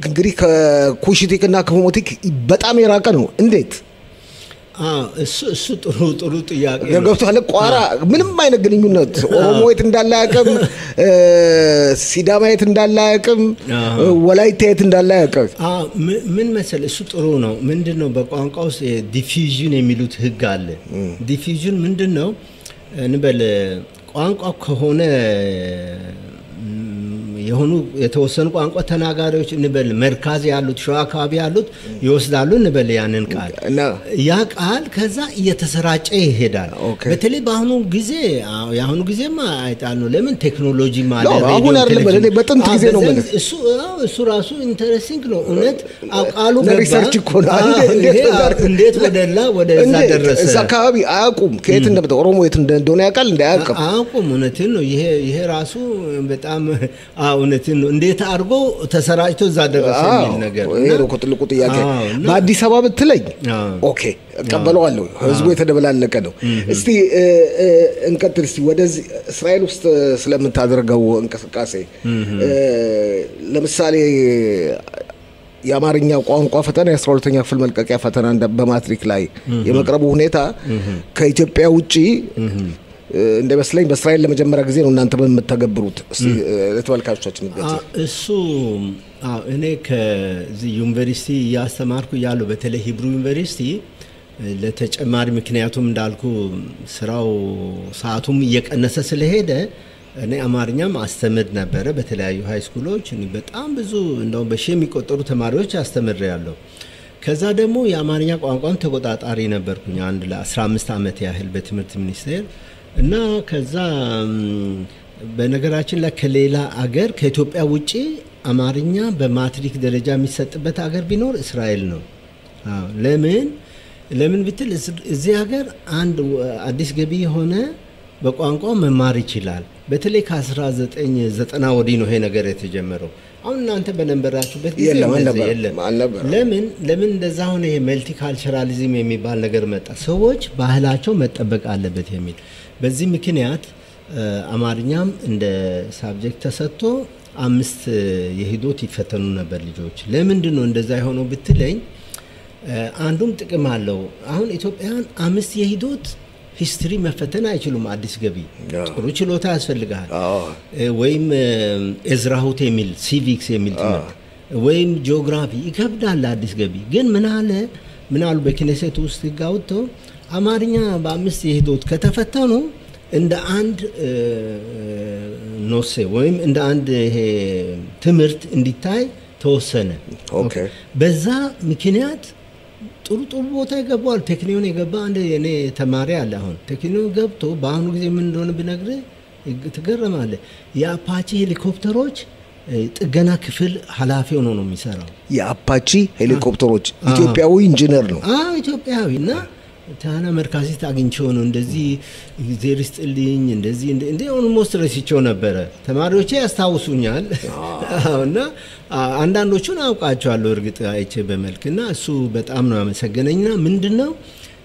እንግዲህ ከኩሽቲክና ከሆሞቲክ በጣም የራቀ ነው እንዴት እሱ ጥሩ ጥያቄ ነው ገብቷል ቋራ ምንም አይነት ግንኙነት ኦሮሞይት እንዳላያቀም ሲዳማይት እንዳላያቀም ወላይታይት እንዳላያቀም ምን መሰለ እሱ ጥሩ ነው ምንድነው በቋንቋው ዲፊዥን የሚሉት ህግ አለ ዲፊዥን ምንድነው እንበል ቋንቋ ከሆነ የሆኑ የተወሰኑ ቋንቋ ተናጋሪዎች እንበል መርካዝ ያሉት ሸዋ አካባቢ ያሉት ይወስዳሉ እንበል ያንን ቃል ያ ቃል ከዛ እየተሰራጨ ይሄዳል በተለይ በአሁኑ ጊዜማ አይጣል ነው ለምን ቴክኖሎጂ ማለት ነው አሁን አይደለም በጥንት ጊዜ ነው ማለት እሱ ራሱ ኢንተረስቲንግ ነው እውነት ቃሉ ሪሰርች እኮ እንዴት ወደዛ ደረሰ እዛ አካባቢ አያውቁም ከየት እንደመጣ ኦሮሞ የት እንደሆነ ያውቃል እንዳያውቅም አያውቁም እውነትን ነው ይሄ ራሱ በጣም እውነትን ነው እንዴት አርጎ ተሰራጭቶ እዛ ደረሰ የሚል ነገር ይሄ ነው ትልቁ ጥያቄ በአዲስ አበባ ብትለኝ ኦኬ እቀበለዋለሁ ህዝቡ የተደበላለቀ ነው እስቲ እንቀጥል እስቲ ወደዚህ እስራኤል ውስጥ ስለምታደርገው እንቅስቃሴ ለምሳሌ የአማርኛ ቋንቋ ፈተና የ12ኛ ክፍል መልቀቂያ ፈተና በማትሪክ ላይ የመቅረቡ ሁኔታ ከኢትዮጵያ ውጪ እንደመስለኝ በእስራኤል ለመጀመሪያ ጊዜ ነው እናንተ በመተገብሩት ለተወልካቾቻችን ገጽ እሱ እኔ ከዚህ ዩኒቨርሲቲ ያስተማርኩ ያለው በተለይ ሂብሩ ዩኒቨርሲቲ ለተጨማሪ ምክንያቱም እንዳልኩ ስራው ሰዓቱም እየቀነሰ ስለሄደ እኔ አማርኛም አስተምር ነበር በተለያዩ ሃይ ስኩሎች በጣም ብዙ እንደው በሺ የሚቆጠሩ ተማሪዎች አስተምሬያለሁ ከዛ ደግሞ የአማርኛ ቋንቋን ተቆጣጣሪ ነበርኩኝ አንድ ለ15 አመት ያህል በትምህርት ሚኒስቴር እና ከዛ በነገራችን ላይ ከሌላ አገር ከኢትዮጵያ ውጪ አማርኛ በማትሪክ ደረጃ የሚሰጥበት አገር ቢኖር እስራኤል ነው ለምን ብትል እዚህ ሀገር አንድ አዲስ ገቢ የሆነ በቋንቋው መማር ይችላል በተለይ ከ1990 ወዲህ ነው ይሄ ነገር የተጀመረው አሁን እናንተ በነበራችሁበት ጊዜ ለምን እንደዛ ሆነ ይሄ መልቲካልቸራሊዝም የሚባል ነገር መጣ ሰዎች ባህላቸው መጠበቅ አለበት የሚል በዚህ ምክንያት አማርኛም እንደ ሳብጀክት ተሰጥቶ 5 የሂዶት ይፈተኑ ነበር ልጆች። ለምንድን ነው እንደዛ የሆነው ብትለኝ አንዱም ጥቅም አለው። አሁን ኢትዮጵያን 5 የሂዶት ሂስትሪ መፈተን አይችሉም። አዲስ ገቢ ጥሩ ችሎታ ያስፈልጋል። ወይም እዝራሁት የሚል ሲቪክስ የሚል ትምህርት ወይም ጂኦግራፊ ይከብዳል አዲስ ገቢ። ግን ምን አሉ በክኔሴት ውስጥ ይጋውቶ አማርኛ በ5 የሂዶት ከተፈተኑ እንደ አንድ ኖሴ ወይም እንደ አንድ ይሄ ትምህርት እንዲታይ ተወሰነ። ኦኬ በዛ ምክንያት ጥሩ ቦታ ይገባል። ቴክኒዮን የገባ አንድ የኔ ተማሪ አለ። አሁን ቴክኒዮን ገብቶ በአሁኑ ጊዜ ምን እንደሆነ ብነግርህ ትገረማለህ። የአፓቺ ሄሊኮፕተሮች ጥገና ክፍል ኃላፊ ሆኖ ነው የሚሰራው። የአፓቺ ሄሊኮፕተሮች ኢትዮጵያዊ ኢንጂነር ነው። ኢትዮጵያዊና ታና መርካዚት አግኝቼው ነው እንደዚህ ዜርስጥልኝ እንደዚህ ኦልሞስት ረስቼው ነበረ። ተማሪዎቼ ያስታውሱኛል እና አንዳንዶቹን አውቃቸዋለሁ እርግጥ አይቼ በመልክና እሱ በጣም ነው ያመሰገነኝና ምንድነው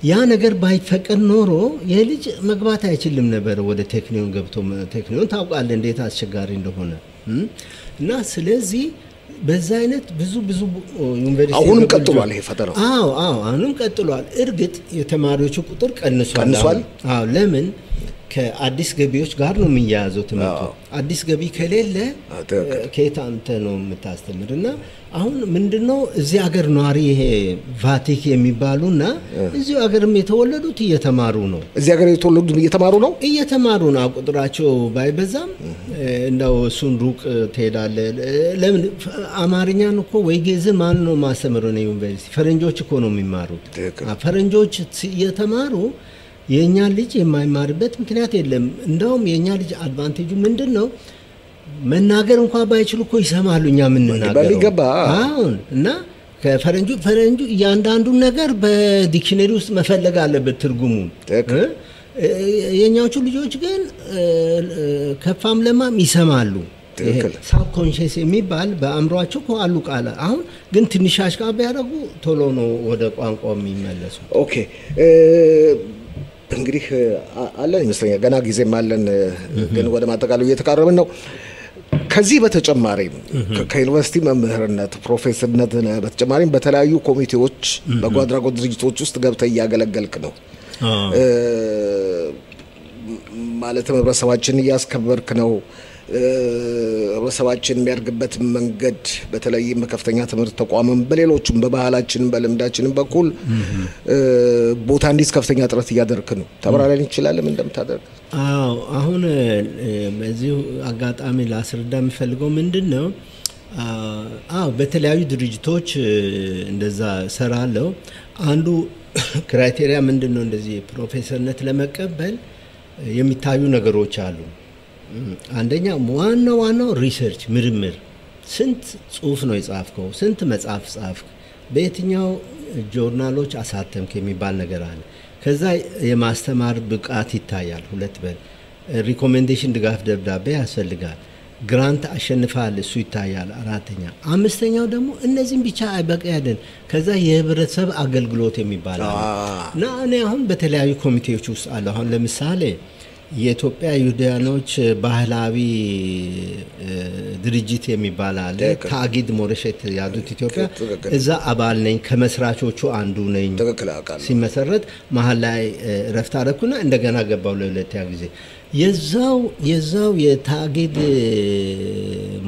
ያ ነገር ባይፈቀድ ኖሮ የልጅ መግባት አይችልም ነበር ወደ ቴክኒዮን ገብቶ። ቴክኒዮን ታውቃለህ እንዴት አስቸጋሪ እንደሆነ እና ስለዚህ በዛ አይነት ብዙ ዩኒቨርሲቲ አሁንም ቀጥሏል ይሄ ፈተናው። አሁንም ቀጥሏል። እርግጥ የተማሪዎቹ ቁጥር ቀንሷል። ለምን ከአዲስ ገቢዎች ጋር ነው የሚያያዘው ትምህርቱ። አዲስ ገቢ ከሌለ ከየት አንተ ነው የምታስተምርና አሁን ምንድነው እዚህ ሀገር ነዋሪ ይሄ ቫቲክ የሚባሉና እዚህ ሀገርም የተወለዱት እየተማሩ ነው። እዚህ ሀገር የተወለዱት እየተማሩ ነው። ቁጥራቸው ባይበዛም እንደው እሱን ሩቅ ትሄዳለህ። ለምን አማርኛን እኮ ወይ ግዕዝን ማን ነው ማስተምረው ነው ዩኒቨርሲቲ? ፈረንጆች እኮ ነው የሚማሩት። ፈረንጆች እየተማሩ የኛ ልጅ የማይማርበት ምክንያት የለም። እንደውም የኛ ልጅ አድቫንቴጁ ምንድነው? መናገር እንኳን ባይችሉ እኮ ይሰማሉኛ ምን እናገር በሚገባ እና ከፈረንጁ እያንዳንዱ ነገር በዲክሽነሪ ውስጥ መፈለግ አለበት ትርጉሙን። የኛዎቹ ልጆች ግን ከፋም ለማም ይሰማሉ። ሳብኮንሺየስ የሚባል በአእምሯቸው አሉ ቃል። አሁን ግን ትንሽ አሽቃብ ያደርጉ ቶሎ ነው ወደ ቋንቋው የሚመለሱ። ኦኬ እንግዲህ አለን ይመስለኛል ገና ጊዜም አለን፣ ግን ወደ ማጠቃለሉ እየተቃረብን ነው። ከዚህ በተጨማሪ ከዩኒቨርሲቲ መምህርነት ፕሮፌሰርነት በተጨማሪም በተለያዩ ኮሚቴዎች በጎ አድራጎት ድርጅቶች ውስጥ ገብተህ እያገለገልክ ነው። ማለትም ህብረተሰባችንን እያስከበርክ ነው። ህብረተሰባችን የሚያድግበት መንገድ በተለይም በከፍተኛ ትምህርት ተቋምም በሌሎችም በባህላችንም በልምዳችንም በኩል ቦታ እንዲስ ከፍተኛ ጥረት እያደረክ ነው። ተብራራን ይችላል ምን እንደምታደርግ? አሁን በዚህ አጋጣሚ ላስረዳ የምፈልገው ምንድነው በተለያዩ ድርጅቶች እንደዛ ሰራለው። አንዱ ክራይቴሪያ ምንድነው እንደዚህ ፕሮፌሰርነት ለመቀበል የሚታዩ ነገሮች አሉ። አንደኛ ዋናው ሪሰርች ምርምር፣ ስንት ጽሁፍ ነው የጻፍከው፣ ስንት መጽሐፍ ጻፍክ፣ በየትኛው ጆርናሎች አሳተምክ የሚባል ነገር አለ። ከዛ የማስተማር ብቃት ይታያል። ሁለት ሪኮሜንዴሽን ድጋፍ ደብዳቤ ያስፈልጋል። ግራንት አሸንፋል እሱ ይታያል። አራተኛ አምስተኛው ደግሞ እነዚህም ብቻ አይበቃያለን። ከዛ የህብረተሰብ አገልግሎት የሚባል አለ እና እኔ አሁን በተለያዩ ኮሚቴዎች ውስጥ አለ። አሁን ለምሳሌ የኢትዮጵያ ይሁዳኖች ባህላዊ ድርጅት የሚባል አለ። ታጊድ ሞረሸት ያዱት ኢትዮጵያ እዛ አባል ነኝ። ከመስራቾቹ አንዱ ነኝ። ሲመሰረት መሀል ላይ ረፍት አደረኩና እንደገና ገባው ለሁለተኛ ጊዜ። የዛው የታጊድ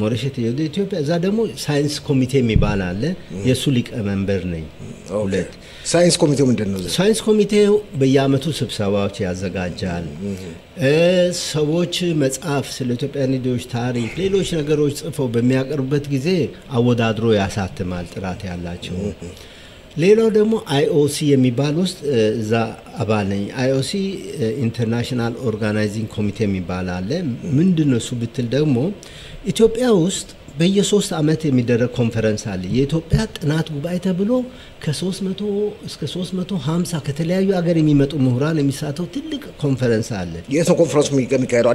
ሞረሸት ያዱት ኢትዮጵያ እዛ ደግሞ ሳይንስ ኮሚቴ የሚባል አለ። የሱ ሊቀመንበር ነኝ። ሁለት ሳይንስ ኮሚቴው ምንድነው? ሳይንስ ኮሚቴው በየአመቱ ስብሰባዎች ያዘጋጃል። ሰዎች መጽሐፍ ስለ ኢትዮጵያ ልጆች ታሪክ፣ ሌሎች ነገሮች ጽፈው በሚያቀርቡበት ጊዜ አወዳድሮ ያሳትማል ጥራት ያላቸው። ሌላው ደግሞ አይኦሲ የሚባል ውስጥ እዛ አባል ነኝ። አይኦሲ ኢንተርናሽናል ኦርጋናይዚንግ ኮሚቴ የሚባል አለ። ምንድነው እሱ ብትል ደግሞ ኢትዮጵያ ውስጥ በየ3 አመት የሚደረግ ኮንፈረንስ አለ። የኢትዮጵያ ጥናት ጉባኤ ተብሎ ከ300 እስከ 350 ከተለያዩ ሀገር የሚመጡ ምሁራን የሚሳተው ትልቅ ኮንፈረንስ አለ። የት ኮንፈረንስ የሚካሄደው?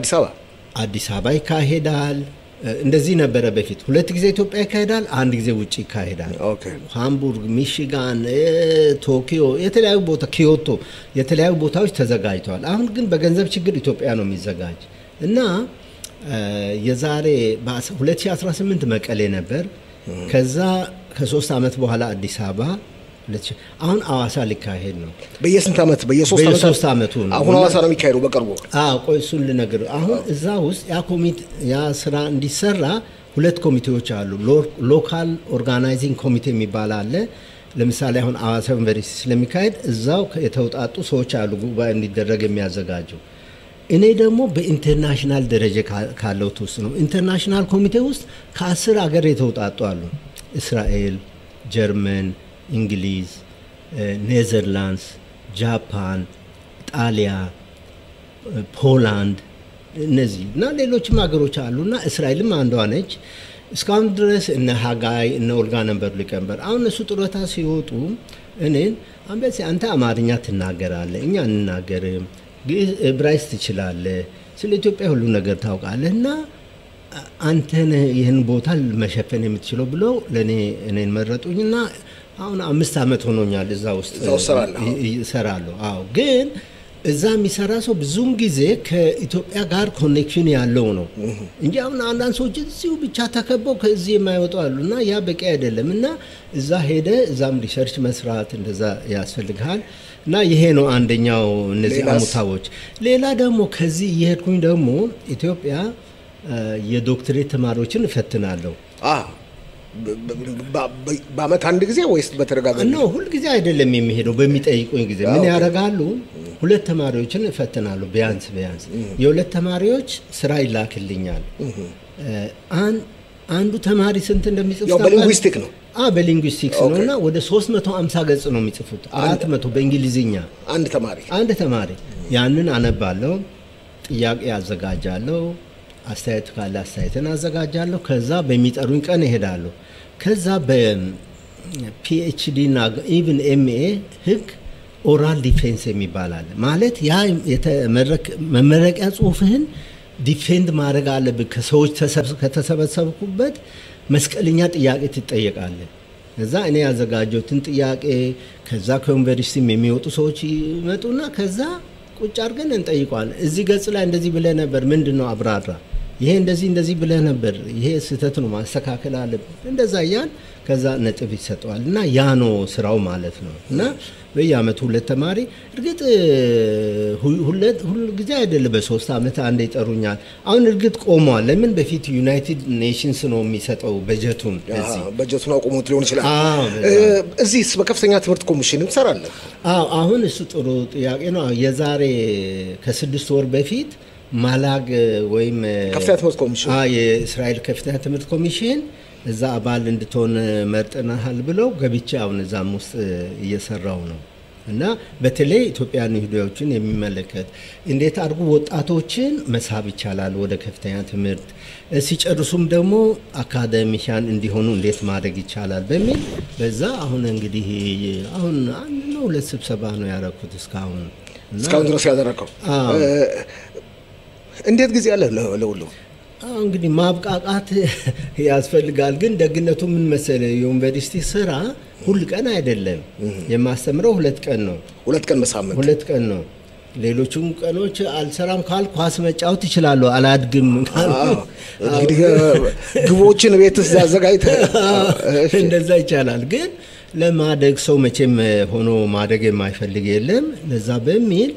አዲስ አበባ ይካሄዳል። እንደዚህ ነበረ በፊት። 2 ጊዜ ኢትዮጵያ ይካሄዳል፣ 1 ጊዜ ውጪ ይካሄዳል። ሃምቡርግ፣ ሚሽጋን፣ ቶኪዮ፣ የተለያዩ ቦታ ኪዮቶ፣ የተለያዩ ቦታዎች ተዘጋጅተዋል። አሁን ግን በገንዘብ ችግር ኢትዮጵያ ነው የሚዘጋጅ እና የዛሬ በ2018 መቀሌ ነበር። ከዛ ከ3 አመት በኋላ አዲስ አበባ አሁን አዋሳ ሊካሄድ ነው። በየስንት አመት? በየ3 አመቱ ነው። አሁን አዋሳ ነው የሚካሄደው በቅርቡ። ቆይ እሱን ልነግር። አሁን እዛ ውስጥ ያ ስራ እንዲሰራ 2 ኮሚቴዎች አሉ። ሎካል ኦርጋናይዚንግ ኮሚቴ የሚባል አለ። ለምሳሌ አሁን አዋሳ ዩኒቨርሲቲ ስለሚካሄድ እዛው የተውጣጡ ሰዎች አሉ ጉባኤ እንዲደረግ የሚያዘጋጁ። እኔ ደግሞ በኢንተርናሽናል ደረጃ ካለው ውስጥ ነው። ኢንተርናሽናል ኮሚቴ ውስጥ ከ10 ሀገር የተውጣጡ አሉ። እስራኤል፣ ጀርመን፣ እንግሊዝ፣ ኔዘርላንድስ፣ ጃፓን፣ ጣሊያን፣ ፖላንድ እነዚህ እና ሌሎችም ሀገሮች አሉና እስራኤልም አንዷ ነች። እስካሁን ድረስ እነ ሀጋይ እነ ኦልጋ ነበር ሊቀመንበር። አሁን እሱ ጡረታ ሲወጡ እኔን አንተ አማርኛ ትናገራለህ፣ እኛ እንናገርም፣ ግዕዝ ዕብራይስጥ ትችላለህ፣ ስለ ኢትዮጵያ ሁሉ ነገር ታውቃለህና አንተን ይህን ቦታ መሸፈን የምትችለው ብለው እኔን መረጡኝና አሁን 5 አመት ሆኖኛል እዛ ውስጥ እሰራለሁ። ግን እዛ የሚሰራ ሰው ብዙም ጊዜ ከኢትዮጵያ ጋር ኮኔክሽን ያለው ነው እንጂ አሁን አንዳንድ ሰዎች እዚሁ ብቻ ተከበው ከዚህ የማይወጡ አሉና ያ በቂ አይደለም እና እዛ ሄደ እዛም ሪሰርች መስራት እንደዛ ያስፈልጋል እና ይሄ ነው አንደኛው እነዚህ አሙታዎች። ሌላ ደግሞ ከዚህ እየሄድኩኝ ደግሞ ኢትዮጵያ የዶክትሬት ተማሪዎችን እፈትናለሁ። በአመት አንድ ጊዜ ወይስ በተደጋጋሚ? ነው ሁሉ ጊዜ አይደለም የሚሄደው። በሚጠይቁኝ ጊዜ ምን ያደርጋሉ? 2 ተማሪዎችን እፈትናለሁ ቢያንስ የ2 ተማሪዎች ስራ ይላክልኛል። አንዱ ተማሪ ስንት እንደሚጽፍ ያው በሊንጉይስቲክ ነው። በሊንጉይስቲክስ ነውና ወደ 350 ገጽ ነው የሚጽፉት። 400 በእንግሊዝኛ አንድ ተማሪ ያንን አነባለሁ፣ ጥያቄ አዘጋጃለሁ፣ አስተያየት ካለ አስተያየትን አዘጋጃለሁ። ከዛ በሚጠሩኝ ቀን እሄዳለሁ። ከዛ በፒኤችዲ እና ኢቭን ኤምኤ ህግ ኦራል ዲፌንስ የሚባል አለ። ማለት ያ መመረቂያ ጽሁፍህን ዲፌንድ ማድረግ አለብህ። ከሰዎች ከተሰበሰብኩበት መስቀልኛ ጥያቄ ትጠየቃለህ። ከዛ እኔ ያዘጋጀሁትን ጥያቄ ከዛ ከዩኒቨርሲቲም የሚወጡ ሰዎች ይመጡና ከዛ ቁጭ አድርገን እንጠይቋለን። እዚህ ገጽ ላይ እንደዚህ ብለህ ነበር፣ ምንድነው አብራራ፣ ይሄ እንደዚህ ብለህ ነበር፣ ይሄ ስህተት ነው ማስተካከል አለብህ፣ እንደዛ ያን ከዛ ነጥብ ይሰጠዋል እና ያ ነው ስራው ማለት ነው። እና በየአመቱ 2 ተማሪ እርግጥ ሁሉ ጊዜ አይደለም፣ በ3 አመት አንድ ይጠሩኛል። አሁን እርግጥ ቆሟል። ለምን? በፊት ዩናይትድ ኔሽንስ ነው የሚሰጠው በጀቱን። በጀቱን አቁሞት ሊሆን ይችላል። እዚህስ በከፍተኛ ትምህርት ኮሚሽንም ሰራለህ? አሁን እሱ ጥሩ ጥያቄ ነው። የዛሬ ከ6 ወር በፊት ማላግ ወይም ከፍተኛ ትምህርት ኮሚሽን የእስራኤል ከፍተኛ ትምህርት ኮሚሽን እዛ አባል እንድትሆን መርጠናል ብለው ገብቼ አሁን እዛም ውስጥ እየሰራው ነው። እና በተለይ ኢትዮጵያን ይሁዳዎችን የሚመለከት እንዴት አድርጎ ወጣቶችን መሳብ ይቻላል ወደ ከፍተኛ ትምህርት፣ ሲጨርሱም ደግሞ አካዳሚሻን እንዲሆኑ እንዴት ማድረግ ይቻላል በሚል በዛ አሁን እንግዲህ አሁን 1-2 ስብሰባ ነው ያደረኩት እስካሁን ድረስ ያደረከው። እንዴት ጊዜ አለ ለሁሉ? እንግዲህ ማብቃቃት ያስፈልጋል። ግን ደግነቱ ምን መሰለ፣ የዩኒቨርሲቲ ስራ ሁሉ ቀን አይደለም የማስተምረው፣ 2 ቀን ነው። 2 ቀን በሳምንት 2 ቀን ነው። ሌሎቹም ቀኖች አልሰራም ካልኩ ኳስ መጫወት ይችላል፣ አላድግም ካልኩ እንግዲህ ግቦችን ቤት አዘጋጅተህ እንደዛ ይቻላል። ግን ለማደግ ሰው መቼም ሆኖ ማደግ የማይፈልግ የለም። ለዛ በሚል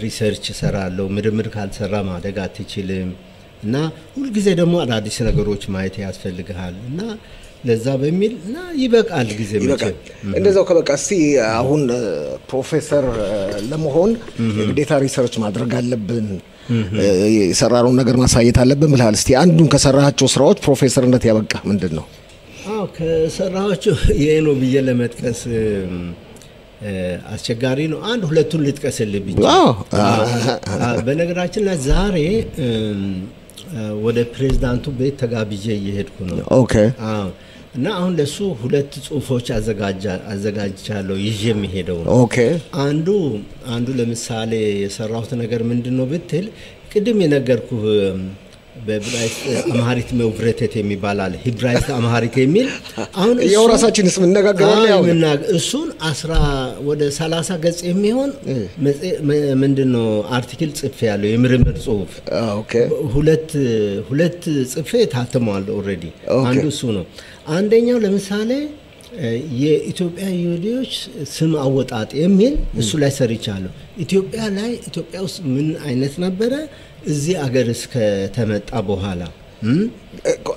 ሪሰርች ሰራለሁ። ምርምር ካልሰራ ማደግ አትችልም እና ሁሉ ጊዜ ደግሞ አዳዲስ ነገሮች ማየት ያስፈልጋል እና ለዛ በሚል እና ይበቃል ጊዜ ይበቃል። እንደዛው ከበቃ እስቲ አሁን ፕሮፌሰር ለመሆን ግዴታ ሪሰርች ማድረግ አለብን፣ የሰራነውን ነገር ማሳየት አለብን ብለሃል። እስቲ አንዱን ከሰራሃቸው ስራዎች ፕሮፌሰርነት ያበቃ ምንድነው? ከሰራሃቸው ይሄ ነው ብዬ ለመጥቀስ አስቸጋሪ ነው። 1-2ቱን ልጥቀስልህ ብቻ። በነገራችን ላይ ዛሬ ወደ ፕሬዝዳንቱ ቤት ተጋብዤ እየሄድኩ ነው። እና አሁን ለሱ 2 ጽሁፎች አዘጋጅቻለሁ ይዤ የሚሄደው ነው። አንዱ ለምሳሌ የሰራሁት ነገር ምንድነው ብትል ቅድም የነገርኩህ በብራይስጥ አማሪክ መውብረቴት የሚባል አለ ሂብራይስጥ አማሪክ የሚል አሁን የራሳችንስ ምን ነጋገራለን ያው እሱን 10 ወደ 30 ገጽ የሚሆን ምንድነው አርቲክል ጽፌ ያለው የምርምር ጽሁፍ ኦኬ ሁለት ጽፌ ታተሟል ኦሬዲ አንዱ እሱ ነው አንደኛው ለምሳሌ የኢትዮጵያ ይሁዲዎች ስም አወጣጥ የሚል እሱ ላይ ሰርቻለሁ ኢትዮጵያ ውስጥ ምን አይነት ነበረ እዚህ አገር እስከ ተመጣ በኋላ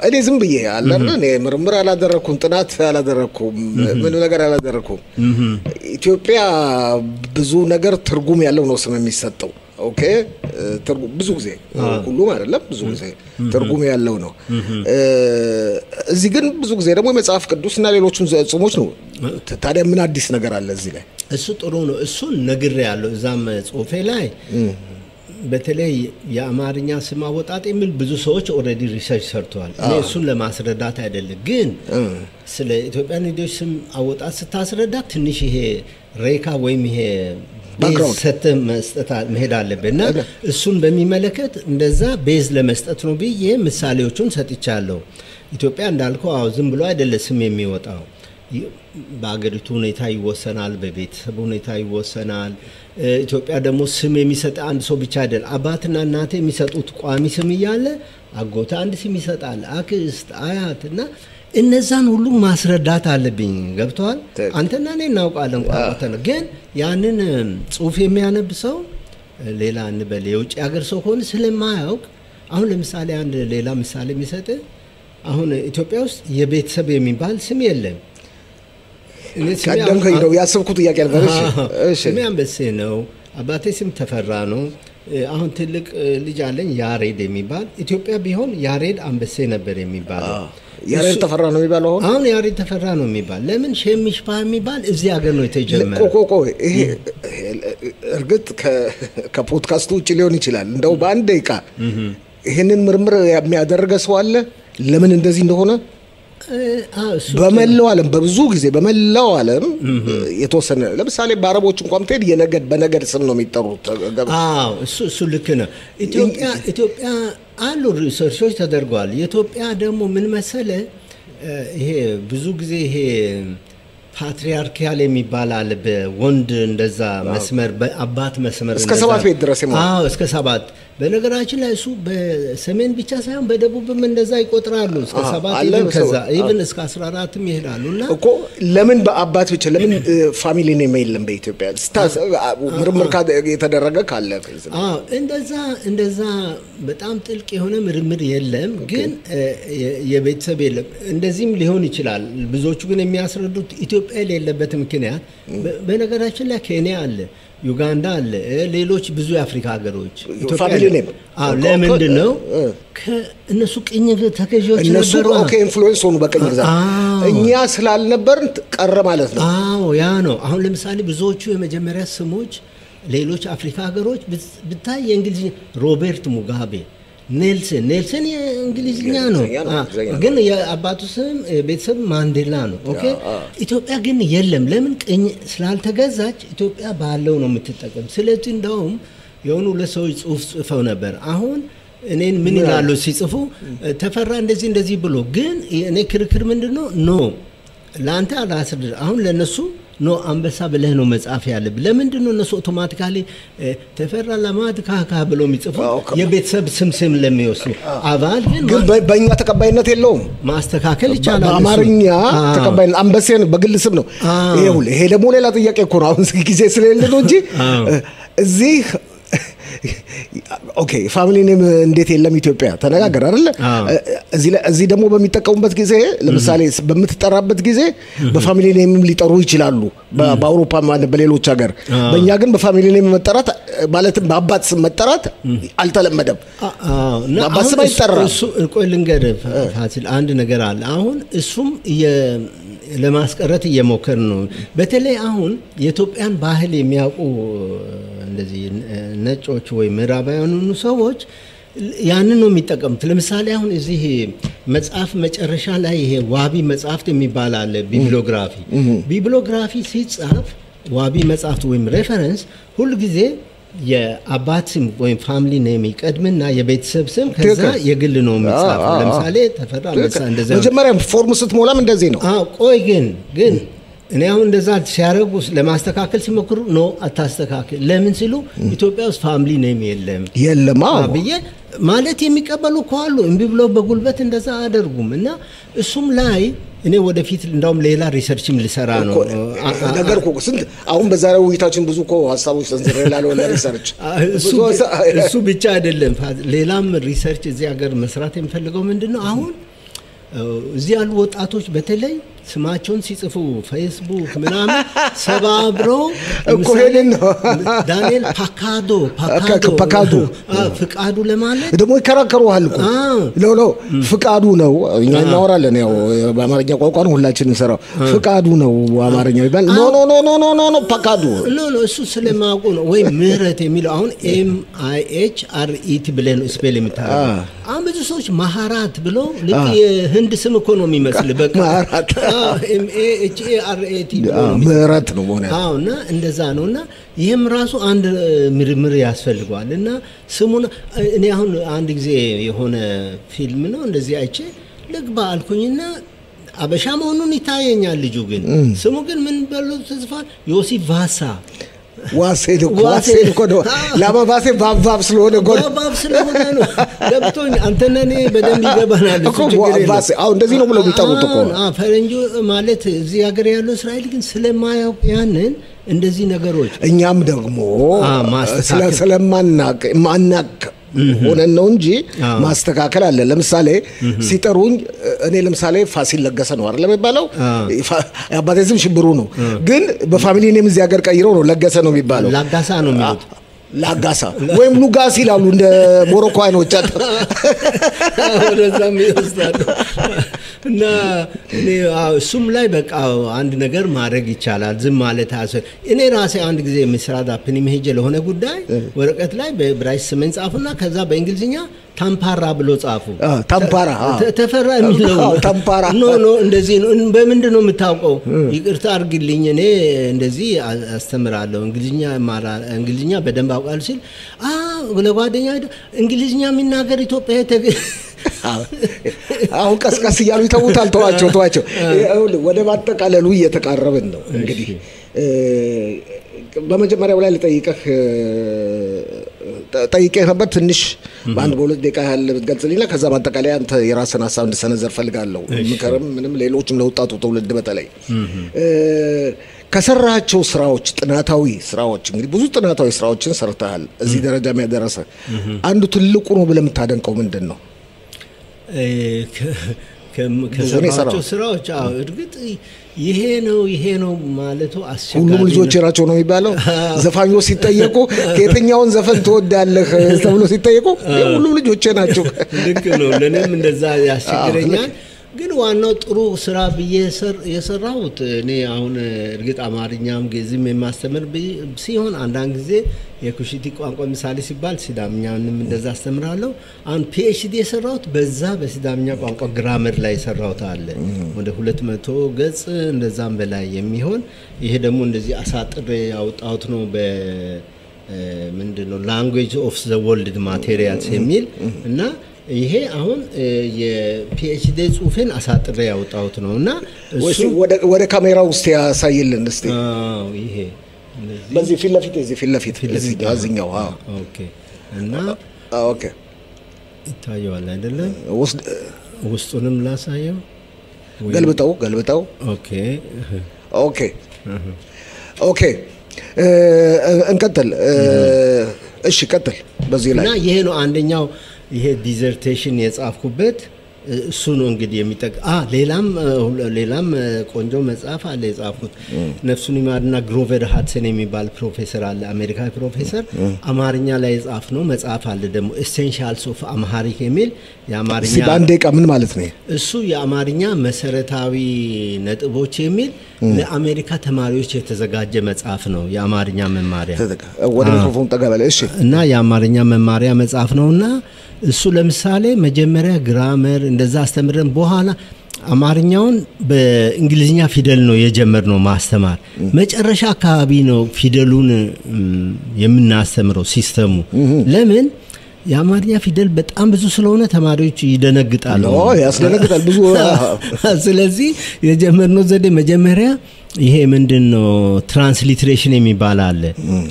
እኔ ዝም ብዬ አለና እኔ ምርምር አላደረኩም ጥናት አላደረኩም ምን ነገር አላደረኩም ኢትዮጵያ ብዙ ነገር ትርጉም ያለው ነው ስም የሚሰጠው ኦኬ ትርጉም ብዙ ጊዜ ሁሉም አይደለም ብዙ ጊዜ ትርጉም ያለው ነው እዚህ ግን ብዙ ጊዜ ደግሞ መጽሐፍ ቅዱስና ሌሎችም ጽሞች ነው ታዲያ ምን አዲስ ነገር አለ እዚህ ላይ እሱ ጥሩ ነው እሱን ነግሬ ያለው እዛም ጽሁፌ ላይ በተለይ የአማርኛ ስም አወጣጥ የሚል ብዙ ሰዎች ኦሬዲ ሪሰርች ሰርተዋል እኔ እሱን ለማስረዳት አይደለም ግን ስለ ኢትዮጵያን ይሁዲዎች ስም አወጣጥ ስታስረዳ ትንሽ ይሄ ሬካ ወይም ይሄ ሰተም መስጠት መሄድ አለበትና እሱን በሚመለከት እንደዛ ቤዝ ለመስጠት ነው ብዬ ምሳሌዎቹን ሰጥቻለሁ ኢትዮጵያ እንዳልከው አው ዝም ብሎ አይደለም ስም የሚወጣው በአገሪቱ ሁኔታ ይወሰናል በቤተሰብ ሁኔታ ይወሰናል ኢትዮጵያ ደግሞ ስም የሚሰጥ አንድ ሰው ብቻ አይደል አባትና እናት የሚሰጡት ቋሚ ስም ይያለ አጎታ አንድ ስም ይሰጣል አክስት አያትና እነዛን ሁሉ ማስረዳት አለብኝ ገብቷል አንተና እኔ እናውቃለን ቋንቋተን ግን ያንን ጽሁፍ የሚያነብ ሰው ሌላ እንበል የውጭ ሀገር ሰው ሆነ ስለማያውቅ አሁን ለምሳሌ አንድ ሌላ ምሳሌ የሚሰጥ አሁን ኢትዮጵያ ውስጥ የቤተሰብ የሚባል ስም የለም ቀደም ከይደው ያሰብኩት ጥያቄ ነበር እሺ ስሜ አንበሴ ነው አባቴ ስም ተፈራ ነው አሁን ትልቅ ልጅ አለኝ ያሬድ የሚባል ኢትዮጵያ ቢሆን ያሬድ አንበሴ ነበር የሚባለው ያሬድ ተፈራ ነው የሚባለው አሁን ያሬድ ተፈራ ነው የሚባል ለምን ሸሚሽፓ የሚባል እዚህ ሀገር ነው የተጀመረው ቆቆ ይሄ እርግጥ ከፖድካስቱ ውጪ ሊሆን ይችላል እንደው በአንድ ደቂቃ ይሄንን ምርምር የሚያደርግ ሰው አለ ለምን እንደዚህ እንደሆነ በመላው ዓለም በብዙ ጊዜ በመላው ዓለም የተወሰነ ለምሳሌ በአረቦች እንኳን ተሄድ የነገድ በነገድ ስም ነው የሚጠሩት እሱ ልክ ነው ኢትዮጵያ አሉ ሪሰርቾች ተደርጓል ኢትዮጵያ ደግሞ ምን መሰለ ይሄ ብዙ ጊዜ ይሄ ፓትሪያርካል የሚባል አለ በወንድ እንደዛ መስመር በአባት መስመር እስከ 7 ቤት ድረስ ነው እስከ 7 በነገራችን ላይ እሱ በሰሜን ብቻ ሳይሆን በደቡብም እንደዛ ይቆጥራሉ እስከ 7 ኢቭን እስከ 14ም ይሄዳሉና እኮ ለምን በአባት ብቻ ለምን ፋሚሊ ኔም የለም በኢትዮጵያ ምርምር የተደረገ ካለ እንደዛ በጣም ጥልቅ የሆነ ምርምር የለም ግን የቤተሰብ የለም እንደዚህም ሊሆን ይችላል ብዙዎቹ ግን የሚያስረዱት ኢትዮጵያ የሌለበት ምክንያት በነገራችን ላይ ኬንያ አለ ዩጋንዳ አለ ሌሎች ብዙ የአፍሪካ ሀገሮች ፋሚሊ ኔም ለምንድን ነው ከእነሱ ቅኝ ተከጆች ነበሩ ኦኬ ኢንፍሉዌንስ ሆኑ በቅኝ ግዛት እኛ ስላልነበርን ቀረ ማለት ነው ያ ነው አሁን ለምሳሌ ብዙዎቹ የመጀመሪያ ስሞች ሌሎች አፍሪካ ሀገሮች ብታይ የእንግሊዝኛ ሮበርት ሙጋቤ ኔልሰን የእንግሊዝኛ ነው ግን የአባቱ ስም ቤተሰብ ማንዴላ ነው ኦኬ ኢትዮጵያ ግን የለም ለምን ቅኝ ስላልተገዛች ኢትዮጵያ ባለው ነው የምትጠቀም ስለዚህ እንደውም የሆኑ ለሰዎች ጽሁፍ ጽፈው ነበር አሁን እኔን ምን ይላሉ ሲጽፉ ተፈራ እንደዚህ ብሎ ግን እኔ ክርክር ምንድነው ኖ ላንተ አላስደር አሁን ለነሱ ኖ አንበሳ ብለህ ነው መጻፍ ያለብህ ለምንድነው እነሱ አውቶማቲካሊ ተፈራ ለማድካካ ብሎ የሚጽፉ የቤተሰብ ስም ለሚወስዱ አባል ግን በእኛ ተቀባይነት የለውም ማስተካከል ይቻላል በአማርኛ ተቀባይነት አንበሴን በግል ስም ነው ይሄ ደግሞ ሌላ ጥያቄ እኮ ነው አሁን ጊዜ ስለሌለ ነው እንጂ እዚህ ኦኬ ፋሚሊ ኔም እንዴት የለም ኢትዮጵያ ተነጋገር አይደል እዚህ ደግሞ በሚጠቀሙበት ጊዜ ለምሳሌ በምትጠራበት ጊዜ በፋሚሊ ኔም ሊጠሩ ይችላሉ በአውሮፓ ማለት በሌሎች ሀገር በእኛ ግን በፋሚሊ ኔም መጠራት ማለትም በአባት ስም መጠራት አልተለመደም በአባት ስም አይጠራም እሱ ቆይ ልንገር ፋሲል አንድ ነገር አለ አሁን እሱም ለማስቀረት እየሞከር ነው በተለይ አሁን የኢትዮጵያን ባህል የሚያውቁ እንደዚህ ነጮች ወይ ምዕራባውያን ሰዎች ያንን ነው የሚጠቀሙት ለምሳሌ አሁን እዚህ መጽሐፍ መጨረሻ ላይ ይሄ ዋቢ መጽሐፍት የሚባል አለ ቢብሊዮግራፊ ሲጻፍ ዋቢ መጽሐፍት ወይም ሬፈረንስ ሁሉ ጊዜ የአባት ስም ወይም ፋሚሊ ኔም ይቀድምና የቤተሰብ ስም ከዛ የግል ነው የሚጻፈው። ለምሳሌ ተፈራ መሳ እንደዛ መጀመሪያ ፎርም ስትሞላም እንደዚህ ነው። ቆይ ግን እኔ አሁን እንደዛ ሲያረጉ ለማስተካከል ሲሞክሩ ነው አታስተካክል ለምን ሲሉ ኢትዮጵያ ውስጥ ፋሚሊ ኔም የለም ብዬ ማለት የሚቀበሉ ካሉ እንቢ ብለው በጉልበት እንደዛ አደርጉም እና እሱም ላይ እኔ ወደፊት እንዳውም ሌላ ሪሰርችም ልሰራ ነው ነገርኩ ስንት አሁን በዛሬው ውይይታችን ብዙ እኮ ሀሳቦች ተንዝረላለው ለሪሰርች እሱ ብቻ አይደለም ሌላም ሪሰርች እዚህ ሀገር መስራት የሚፈልገው ምንድነው አሁን እዚህ ያሉ ወጣቶች በተለይ ስማቸውን ሲጽፉ ፌስቡክ ምናምን ሰባብረው እኮ ሄልን ዳንኤል ፓካዶ ፍቃዱ ለማለት ደግሞ ይከራከሩሃል እኮ ሎ ፍቃዱ ነው እኛ እናወራለን ያው በአማርኛ ቋንቋ ነው ሁላችንም እንሰራው ፍቃዱ ነው አማርኛው ይባል ኖ ፓካዱ እሱ ስለማውቁ ነው ወይ ምህረት የሚለው አሁን MIHRET ብለን ስፔል የምታረው አሁን ብዙ ሰዎች ማሃራት ብለው ልክ የህንድ ስም እኮ ነው የሚመስል በቃ ማሃራት MAHARAT ምህረት ነው ማለት አውና እንደዛ ነውና ይሄም ራሱ አንድ ምርምር ያስፈልጋልና ስሙን እኔ አሁን አንድ ጊዜ የሆነ ፊልም ነው እንደዚህ አይቼ ልግባ አልኩኝና አበሻ መሆኑን ይታየኛል ልጁ ግን ስሙ ግን ምን በሉ ተጽፏል ዮሴፍ ቫሳ ዋሴ እኮ ነው ለማባሴ ባባብ ስለሆነ ነው ገብቶኝ አንተነኔ በደንብ ይገባናል እኮ ዋሴ አው እንደዚህ ነው ብለው ቢጠሩት እኮ ፈረንጆ ማለት እዚህ ሀገር ያለው እስራኤል ግን ስለማያውቅ ያንን እንደዚህ ነገሮች እኛም ደግሞ ስለማናቅ ሆነን ነው እንጂ ማስተካከል አለ ለምሳሌ ሲጠሩኝ እኔ ለምሳሌ ፋሲል ለገሰ ነው አይደል የሚባለው አባቴ ስም ሽብሩ ነው ግን በፋሚሊ ኔም እዚህ ሀገር ቀይረው ነው ለገሰ ነው የሚባለው ላጋሳ ነው የሚሉት ላጋሳ ወይም ሉጋስ ይላሉ እንደ ሞሮኮ አይኖች ወደዛም ይወስዳሉ እና እኔ እሱም ላይ በቃ አንድ ነገር ማድረግ ይቻላል ዝም ማለት እኔ ራሴ አንድ ጊዜ መስራት አፕኒ መሄጀ ለሆነ ጉዳይ ወረቀት ላይ በብራይስ ስምን ጻፉና ከዛ በእንግሊዝኛ ታምፓራ ብሎ ጻፉ ታምፓራ ተፈራ የሚለው ታምፓራ ኖ እንደዚህ ነው በምንድነው የምታውቀው ይቅርታ አርግልኝ እኔ እንደዚህ አስተምራለሁ እንግሊዝኛ በደንብ አውቃለሁ ሲል ለጓደኛ እንግሊዝኛ የሚናገር ኢትዮጵያ አሁን ቀስቀስ ይያሉ ይተውታል ተዋቸው ወደ ማጠቃለሉ እየተቃረብን ነው እንግዲህ በመጀመሪያው ላይ ጠይቀህ ነበር ትንሽ በአንድ በሁለት ደቂቃ ያህል ብትገልጽልኝና ከዛ ማጠቃለያ አንተ የራስን ሐሳብ እንድሰነዘር ፈልጋለሁ ምከርም ምንም ሌሎችም ለወጣቱ ትውልድ በተለይ ከሰራቸው ስራዎች ጥናታዊ ስራዎች እንግዲህ ብዙ ጥናታዊ ስራዎችን ሰርተሃል እዚህ ደረጃ የሚያደርሰ አንዱ ትልቁ ነው ብለህ የምታደንቀው ምንድነው ከሰራቸው ስራዎች እርግጥ ይሄ ነው ማለቱ አስቸጋሪ ሁሉም ልጆች ራቸው ነው የሚባለው ዘፋኞች ሲጠየቁ ከየትኛውን ዘፈን ትወዳለህ ተብሎ ሲጠየቁ ሁሉም ልጆች ናቸው ልክ ነው ለኔም እንደዛ ያስቸግረኛል ግን ዋናው ጥሩ ስራ የሰራሁት እኔ አሁን እርግጥ አማርኛም ግዕዝም የማስተምር ሲሆን አንዳንድ ጊዜ የኩሽቲ ቋንቋ ምሳሌ ሲባል ሲዳምኛንም እንደዛ አስተምራለሁ አሁን PhD የሰራሁት በዛ በሲዳምኛ ቋንቋ ግራመር ላይ የሰራሁት አለ ወደ 200 ገጽ እንደዛም በላይ የሚሆን ይሄ ደግሞ እንደዚህ አሳጥሬ ያወጣሁት ነው ምንድነው language of the world materials የሚል እና ይሄ አሁን የፒኤችዲ ጽሁፌን አሳጥሬ ያወጣሁት ነውና እሱ ወደ ካሜራው ውስጥ ያሳይልን እስቲ ይሄ በዚህ ፊት ለፊት እዚህኛው ኦኬ እና ኦኬ ይታያል አይደለ ውስጡንም ላሳየው ገልብጠው ኦኬ እንቀጥል እሺ ቀጥል በዚህ ላይ እና ይሄ ነው አንደኛው ይሄ ዲዘርቴሽን የጻፍኩበት እሱ ነው እንግዲህ ሌላም ቆንጆ መጽሐፍ አለ የጻፍኩት ነፍሱን ይማርና ግሮቨር ሃድሰን የሚባል ፕሮፌሰር አለ አሜሪካዊ ፕሮፌሰር አማርኛ ላይ የጻፍነው መጽሐፍ አለ ደግሞ ኤሴንሻልስ ኦፍ አምሃሪክ የሚል የአማርኛ ሲባንዴቃ ምን ማለት ነው እሱ የአማርኛ መሰረታዊ ነጥቦች የሚል ለአሜሪካ ተማሪዎች የተዘጋጀ መጽሐፍ ነው የአማርኛ መማሪያ ወደ ሚክሮፎን ተጋበለ እሺ እና የአማርኛ መማሪያ መጽሐፍ ነውና እሱ ለምሳሌ መጀመሪያ ግራመር እንደዛ አስተምረን በኋላ አማርኛውን በእንግሊዝኛ ፊደል ነው የጀመርነው ማስተማር መጨረሻ አካባቢ ነው ፊደሉን የምናስተምረው ሲስተሙ ለምን የአማርኛ ፊደል በጣም ብዙ ስለሆነ ተማሪዎች ይደነግጣሉ ያስደነግጣል ብዙ ስለዚህ የጀመርነው ዘዴ መጀመሪያ ይሄ ምንድነው ትራንስሊትሬሽን የሚባል አለ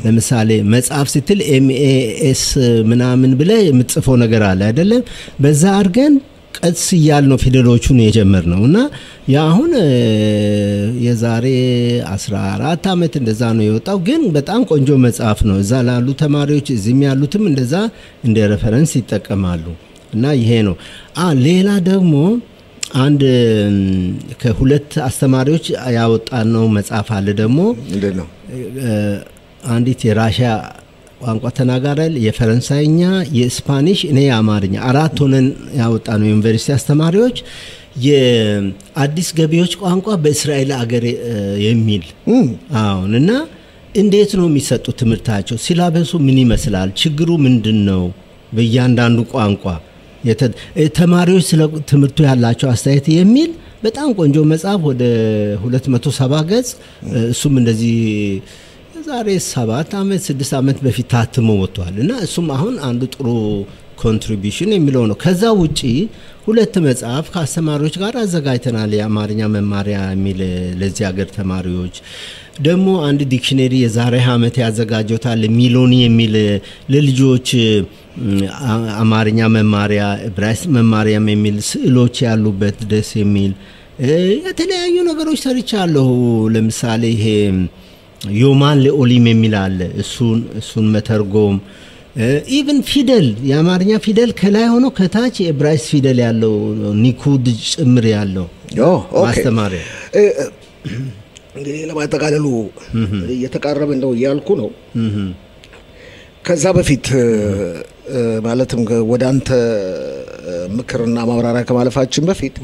ለምሳሌ መጽሐፍ ስትል ኤምኤኤስ ምናምን ብለ የምትጽፈው ነገር አለ አይደለም በዛ አርገን ቀስ ይያል ነው ፊደሎቹን የጀመርነውና ያሁን የዛሬ 14 አመት እንደዛ ነው የወጣው ግን በጣም ቆንጆ መጽሐፍ ነው እዛ ላሉ ተማሪዎች እዚህም ያሉትም እንደዛ እንደ ሬፈረንስ ይጠቀማሉ እና ይሄ ነው ሌላ ደግሞ አንድ ከሁለት አስተማሪዎች ያወጣነው መጽሐፍ አለ ደግሞ እንደነው አንዲት የራሺያ ቋንቋ ተናጋሪ የፈረንሳይኛ የስፓኒሽ እኔ የአማርኛ አራት ሆነን ያወጣነው ዩኒቨርሲቲ አስተማሪዎች የአዲስ ገቢዎች ቋንቋ በእስራኤል አገር የሚል እና እንዴት ነው የሚሰጡት ትምህርታቸው ሲላበሱ ምን ይመስላል ችግሩ ምንድነው በእያንዳንዱ ቋንቋ ተማሪዎች ስለ ትምህርቱ ያላቸው አስተያየት የሚል በጣም ቆንጆ መጽሐፍ ወደ 270 ገጽ እሱም እንደዚህ ዛሬ 7 አመት 6 አመት በፊት ታትሞ ወጥቷል እና እሱም አሁን አንዱ ጥሩ ኮንትሪቢዩሽን የሚለው ነው ከዛ ውጪ ሁለት መጽሐፍ ከአስተማሪዎች ጋር አዘጋጅተናል የአማርኛ መማሪያ የሚል ለዚህ ሀገር ተማሪዎች ደግሞ አንድ ዲክሽነሪ የዛሬ አመት ያዘጋጀውታል ሚሎኒ የሚል ለልጆች አማርኛ መማሪያ ዕብራይስጥ መማሪያም የሚል ስዕሎች ያሉበት ደስ የሚል የተለያዩ ነገሮች ሰርቻለሁ ለምሳሌ ይሄ ዮማን ለኦሊም የሚል አለ እሱን መተርጎም ኢቭን ፊደል የአማርኛ ፊደል ከላይ ሆኖ ከታች የዕብራይስጥ ፊደል ያለው ኒኩድ ጭምር ያለው ማስተማሪያ እንግዲህ ለማጠቃለሉ እየተቃረበ ነው ያልኩ ነው ከዛ በፊት ማለትም ወደ አንተ ምክርና ማብራሪያ ከማለፋችን በፊት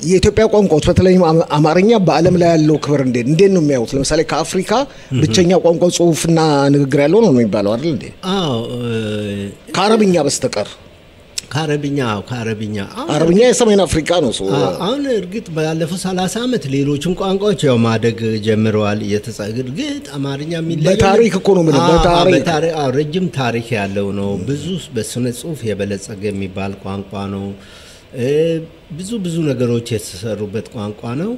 የኢትዮጵያ ቋንቋዎች በተለይም አማርኛ በአለም ላይ ያለው ክብር እንዴት ነው የሚያዩት ለምሳሌ ከአፍሪካ ብቸኛ ቋንቋ ጽሁፍና ንግግር ያለው ነው የሚባለው አይደል እንዴ ከአረብኛ በስተቀር አረብኛ የሰሜን አፍሪካ ነው አሁን እርግጥ ባለፈው 30 አመት ሌሎችን ቋንቋዎች ያው ማደግ ጀምረዋል እርግጥ አማርኛ የሚለየው በታሪክ እኮ ነው በታሪክ ረጅም ታሪክ ያለው ነው ብዙ በስነ ጽሁፍ የበለጸገ የሚባል ቋንቋ ነው ብዙ ነገሮች የተሰሩበት ቋንቋ ነው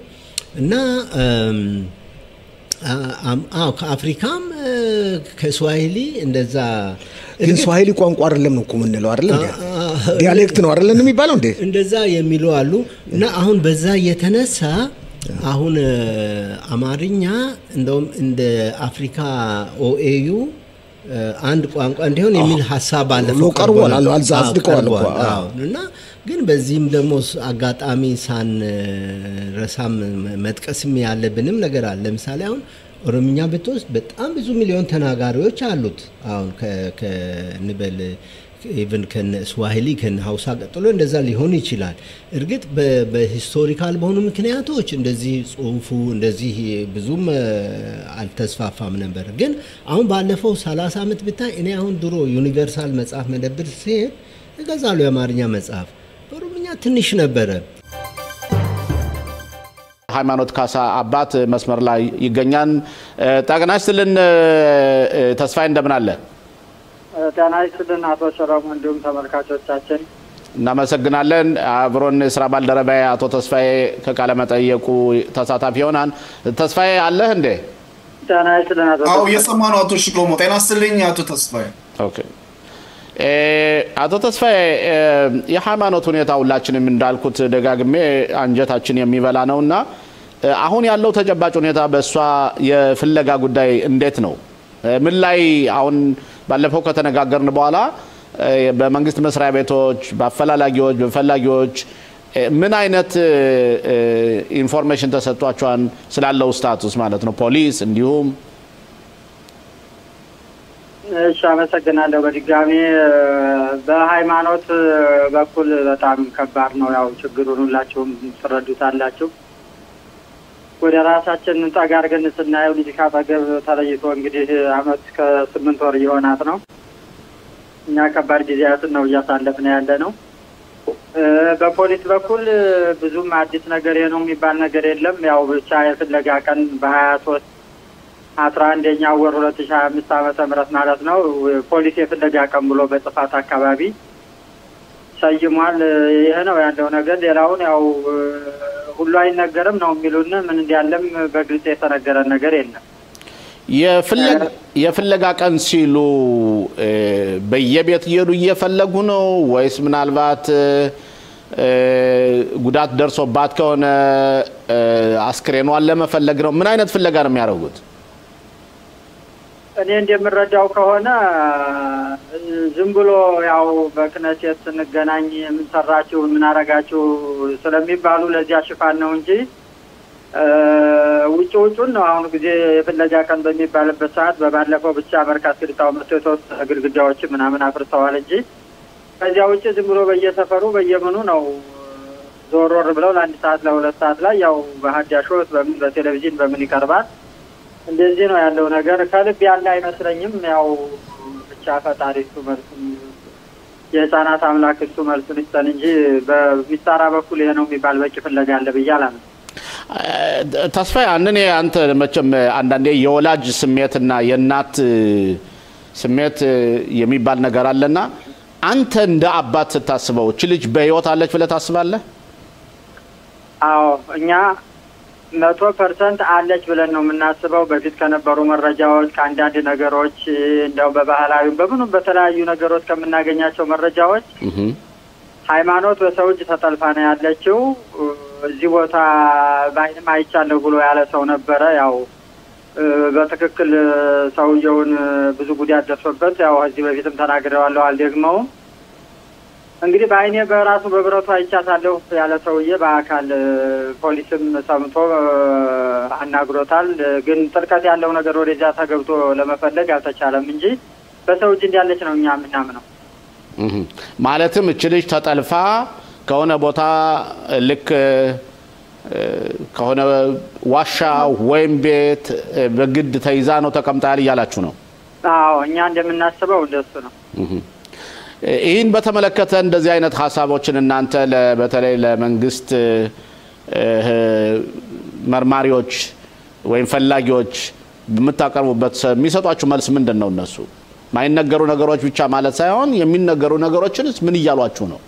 እና ከአፍሪካም ከስዋሂሊ እንደዛ ግን ስዋሂሊ ቋንቋ አይደለም ነው ምንለው አይደል እንዴ ዲያሌክት ነው አይደል የሚባለው እንዴ እንደዛ የሚሉ አሉ እና አሁን በዛ የተነሳ አሁን አማርኛ እንደውም እንደ አፍሪካ ኦኤዩ አንድ ቋንቋ እንዲሆን የሚል ሐሳብ አለ ነው ቀርቧል አልዛዝድቀዋል እና ግን በዚህም ደግሞ አጋጣሚ ሳን ረሳም መጥቀስም ያለብንም ነገር አለ ለምሳሌ አሁን ኦሮምኛ ብትወስድ በጣም ብዙ ሚሊዮን ተናጋሪዎች አሉት አሁን ከንበል ኢቭን ከስዋሂሊ ከሃውሳ ቀጥሎ እንደዛ ሊሆን ይችላል እርግጥ በሂስቶሪካል በሆኑ ምክንያቶች እንደዚህ ጽሁፉ እንደዚህ ብዙም አልተስፋፋም ነበር ግን አሁን ባለፈው 30 አመት ብታይ እኔ አሁን ድሮ ዩኒቨርሳል መጽሐፍ መደብር ሲሄድ እገዛለሁ የአማርኛ መጽሐፍ ኦሮምኛ ትንሽ ነበረ ሃይማኖት ካሳ አባት መስመር ላይ ይገኛል ታገናሽልን ተስፋዬ እንደምን አለ ታናይስልን አቶ ሰላም እንዲሁም ተመልካቾቻችን እናመሰግናለን አብሮን ስራ ባልደረባዬ አቶ ተስፋዬ ከቃለ መጠየቁ ተሳታፊ ሆናን ተስፋዬ አለህ እንዴ ታናይስልን አዎ የሰማነው አቶ ሽሎሞ ጤናስልኝ አቶ ተስፋዬ ኦኬ አቶ ተስፋዬ የሃይማኖት ሁኔታ ሁላችንም እንዳልኩት ደጋግሜ አንጀታችን የሚበላ ነውና አሁን ያለው ተጨባጭ ሁኔታ በእሷ የፍለጋ ጉዳይ እንዴት ነው ምን ላይ አሁን ባለፈው ከተነጋገርን በኋላ በመንግስት መስሪያ ቤቶች በአፈላላጊዎች በፈላጊዎች ምን አይነት ኢንፎርሜሽን ተሰጥቷቸዋል ስላለው ስታቱስ ማለት ነው ፖሊስ እንዲሁም እሺ አመሰግናለሁ በድጋሚ በሃይማኖት በኩል በጣም ከባድ ነው ያው ችግሩን ሁላችሁም ትረዱታላችሁ ወደ ራሳችን ተጋርገን ስናየው ልጅ ካጠገብ ተለይቶ እንግዲህ አመት ከ8 ወር ይሆናት ነው እኛ ከባድ ጊዜያትን ነው እያሳለፍን ያለ ነው በፖሊስ በኩል ብዙም አዲስ ነገር ነው የሚባል ነገር የለም። ያው ብቻ የፍለጋ ቀን በ23 11ኛው ወር 2025 ዓመተ ምህረት ማለት ነው ፖሊስ የፍለጋ ቀን ብሎ በጽፋት አካባቢ ሰይሟል። ይሄ ነው ያለው ነገር። ሌላውን ያው ሁሉ አይነገርም ነው የሚሉን። ምን እንዲያለም በግልጽ የተነገረ ነገር የለም። የፍለጋ ቀን ሲሉ በየቤት እየሄዱ እየፈለጉ ነው ወይስ ምናልባት ጉዳት ደርሶባት ከሆነ አስክሬኗን ለመፈለግ ነው? ምን አይነት ፍለጋ ነው የሚያደርጉት? እኔ እንደምረዳው ከሆነ ዝም ብሎ ያው በክነሴት ስንገናኝ ምን ሰራችሁ ምን አረጋችሁ ስለሚባሉ ለዚያ ሽፋን ነው እንጂ ውጭውን ነው። አሁን ጊዜ የፍለጋ ቀን በሚባልበት ሰዓት በባለፈው ብቻ በርካታ ግድታው መስጠቶች ግድግዳዎች ምናምን አፍርሰዋል እንጂ ከዚያ ውጭ ዝም ብሎ በየሰፈሩ በየምኑ ነው ዞሮር ብለው ለአንድ ሰዓት ለሁለት ሰዓት ላይ ያው በሀዲያሾት በምን በቴሌቪዥን በምን ይቀርባል። እንደዚህ ነው ያለው ነገር። ከልብ ያለ አይመስለኝም። ያው ብቻ ፈጣሪ እሱ መልሱን የህፃናት አምላክ እሱ መልሱን ይስጠን እንጂ በሚጣራ በኩል ይሄ ነው የሚባል በቂ ፍለጋ አለ ብዬ አላምንም። ተስፋዬ አንተ መቼም አንዳንዴ የወላጅ ስሜትና የእናት ስሜት የሚባል ነገር አለና አንተ እንደ አባት ስታስበው እቺ ልጅ በህይወት አለች ብለህ ታስባለህ? አዎ እኛ 100% አለች ብለን ነው የምናስበው። በፊት ከነበሩ መረጃዎች ከአንዳንድ ነገሮች እንደው በባህላዊ በምኑ በተለያዩ ነገሮች ከምናገኛቸው መረጃዎች ሃይማኖት በሰው እጅ ተጠልፋ ነው ያለችው። እዚህ ቦታ ባይንም አይቻለሁ ብሎ ያለ ሰው ነበረ። ያው በትክክል ሰውየውን ብዙ ጉዳት ደርሶበት ያው እዚህ በፊትም ተናግሬዋለሁ አልደግመውም። እንግዲህ በአይኔ በራሱ በብረቱ አይቻታለሁ ያለ ሰውዬ በአካል ፖሊስም ሰምቶ አናግሮታል። ግን ጥልቀት ያለው ነገር ወደዚያ ተገብቶ ለመፈለግ አልተቻለም እንጂ በሰው እጅ እንዳለች ነው እኛ የምናምነው። ማለትም እቺ ልጅ ተጠልፋ ከሆነ ቦታ ልክ ከሆነ ዋሻ ወይም ቤት በግድ ተይዛ ነው ተቀምጣል እያላችሁ ነው? አዎ እኛ እንደምናስበው እንደሱ ነው። ይህን በተመለከተ እንደዚህ አይነት ሐሳቦችን እናንተ በተለይ ለመንግስት መርማሪዎች ወይም ፈላጊዎች በመታቀርቡበት የሚሰጧችሁ መልስ ምንድነው? እነሱ ማይነገሩ ነገሮች ብቻ ማለት ሳይሆን የሚነገሩ ነገሮችንስ ምን እያሏችሁ ነው?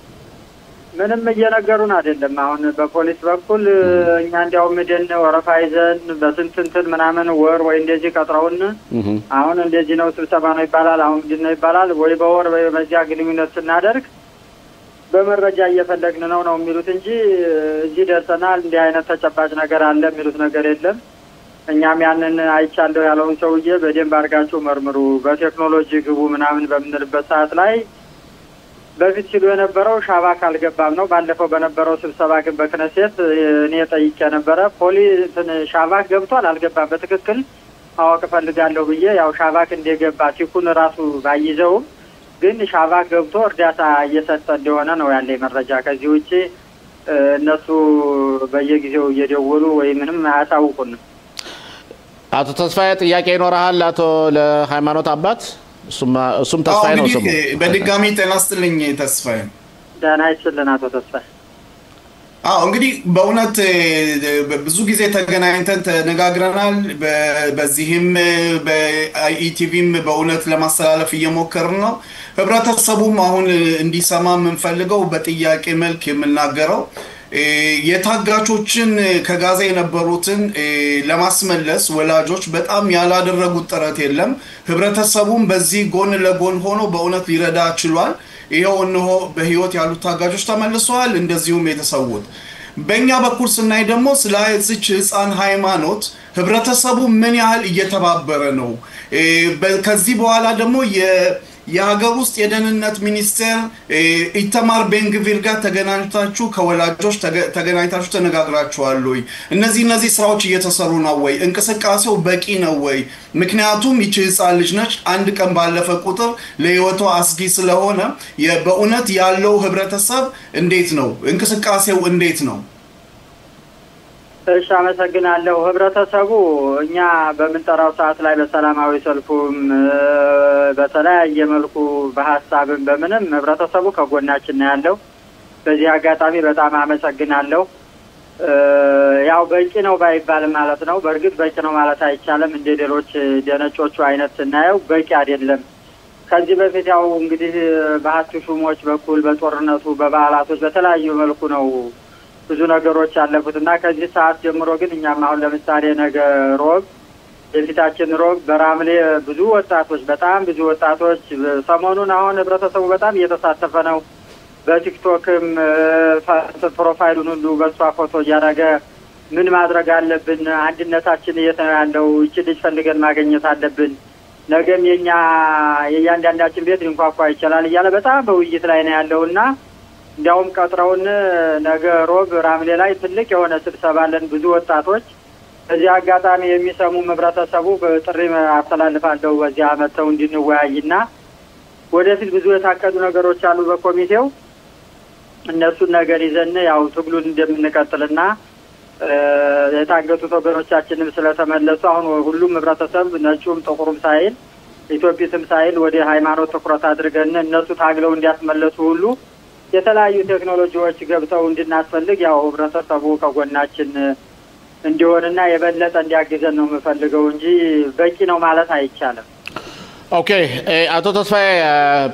ምንም እየነገሩን አይደለም። አሁን በፖሊስ በኩል እኛ እንዲያው ምድን ወረፋ ይዘን በስንት ምናምን ወር ወይ እንደዚህ ቀጥረውን አሁን እንደዚህ ነው ስብሰባ ነው ይባላል። አሁን ምንድን ነው ይባላል ወይ በወር ወይ በዚያ ግንኙነት ስናደርግ በመረጃ እየፈለግን ነው የሚሉት እንጂ እዚህ ደርሰናል እንዲህ አይነት ተጨባጭ ነገር አለ የሚሉት ነገር የለም። እኛም ያንን አይቻለሁ ያለውን ሰውዬ በደንብ አድርጋችሁ መርምሩ በቴክኖሎጂ ግቡ ምናምን በምንልበት ሰዓት ላይ በፊት ሲሉ የነበረው ሻባክ አልገባም ነው። ባለፈው በነበረው ስብሰባ ግን በክነሴት እኔ ጠይቄ ነበረ ፖሊስ ሻባክ ገብቷል አልገባም በትክክል አወቅ ፈልጋለሁ ብዬ ያው ሻባክ እንደገባ ሲኩን ራሱ ባይዘውም ግን ሻባክ ገብቶ እርዳታ እየሰጠ እንደሆነ ነው ያለኝ መረጃ። ከዚህ ውጪ እነሱ በየጊዜው እየደወሉ ወይ ምንም አያሳውቁንም። አቶ ተስፋዬ ጥያቄ ይኖርሃል? አቶ ለሃይማኖት አባት እሱም ተስፋዬ ነው ስሙ። በድጋሚ ጤና ይስጥልኝ ተስፋዬ። ጤና ይስጥልን አቶ ተስፋዬ። እንግዲህ በእውነት ብዙ ጊዜ ተገናኝተን ተነጋግረናል። በዚህም በኢቲቪም በእውነት ለማስተላለፍ እየሞከርን ነው። ህብረተሰቡም አሁን እንዲሰማ የምንፈልገው በጥያቄ መልክ የምናገረው የታጋቾችን ከጋዛ የነበሩትን ለማስመለስ ወላጆች በጣም ያላደረጉት ጥረት የለም። ህብረተሰቡም በዚህ ጎን ለጎን ሆኖ በእውነት ሊረዳ ችሏል። ይሄው እነሆ በህይወት ያሉት ታጋቾች ተመልሰዋል፣ እንደዚሁም የተሰዉት። በእኛ በኩል ስናይ ደግሞ ስለዚች ህፃን ሃይማኖት ህብረተሰቡ ምን ያህል እየተባበረ ነው። ከዚህ በኋላ ደግሞ የሀገር ውስጥ የደህንነት ሚኒስቴር ኢተማር ቤንግቪር ጋር ተገናኝታችሁ ከወላጆች ተገናኝታችሁ ተነጋግራችኋል ወይ? እነዚህ ስራዎች እየተሰሩ ነው ወይ? እንቅስቃሴው በቂ ነው ወይ? ምክንያቱም ይቺ ህፃን ልጅ ነች። አንድ ቀን ባለፈ ቁጥር ለህይወቷ አስጊ ስለሆነ በእውነት ያለው ህብረተሰብ እንዴት ነው? እንቅስቃሴው እንዴት ነው? እሺ አመሰግናለሁ። ህብረተሰቡ እኛ በምንጠራው ሰዓት ላይ በሰላማዊ ሰልፉም በተለያየ መልኩ በሐሳብም በምንም ህብረተሰቡ ከጎናችን ነው ያለው። በዚህ አጋጣሚ በጣም አመሰግናለሁ። ያው በቂ ነው ባይባል ማለት ነው። በእርግጥ በቂ ነው ማለት አይቻልም። እንደ ሌሎች ደነጮቹ አይነት ስናየው በቂ አይደለም። ከዚህ በፊት ያው እንግዲህ በሀቱ ሹሞች በኩል በጦርነቱ በበዓላቶች በተለያዩ መልኩ ነው ብዙ ነገሮች ያለፉትና ከዚህ ሰዓት ጀምሮ ግን እኛም አሁን ለምሳሌ ነገ ሮብ የፊታችን ሮብ በራምሌ ብዙ ወጣቶች በጣም ብዙ ወጣቶች ሰሞኑን አሁን ህብረተሰቡ በጣም እየተሳተፈ ነው። በቲክቶክም ፕሮፋይሉን ሁሉ በሷ ፎቶ እያደረገ ምን ማድረግ አለብን፣ አንድነታችን የት ነው ያለው፣ እቺ ልጅ ፈልገን ማግኘት አለብን፣ ነገም የእያንዳንዳችን ቤት ሊንኳኳ ይችላል እያለ በጣም በውይይት ላይ ነው ያለውና እንዲያውም ቀጥረውን ነገ ሮብ ራምሌ ላይ ትልቅ የሆነ ስብሰባ አለን ብዙ ወጣቶች። በዚህ አጋጣሚ የሚሰሙ ህብረተሰቡ በጥሪ አስተላልፋለሁ በዚህ አመተው እንድንወያይና ወደፊት ብዙ የታቀዱ ነገሮች አሉ በኮሚቴው እነሱን ነገር ይዘን ያው ትግሉን እንደምንቀጥልና የታገቱት ወገኖቻችንም ስለተመለሱ አሁን ሁሉም ህብረተሰብ ነጩም ጥቁሩም ሳይል ኢትዮጵያም ሳይል ወደ ሃይማኖት ትኩረት አድርገን እነሱ ታግለው እንዲያስመለሱ ሁሉ የተለያዩ ቴክኖሎጂዎች ገብተው እንድናስፈልግ ያው ህብረተሰቡ ከጎናችን እንዲሆንና የበለጠ እንዲያግዘን ነው የምፈልገው እንጂ በቂ ነው ማለት አይቻልም። ኦኬ አቶ ተስፋዬ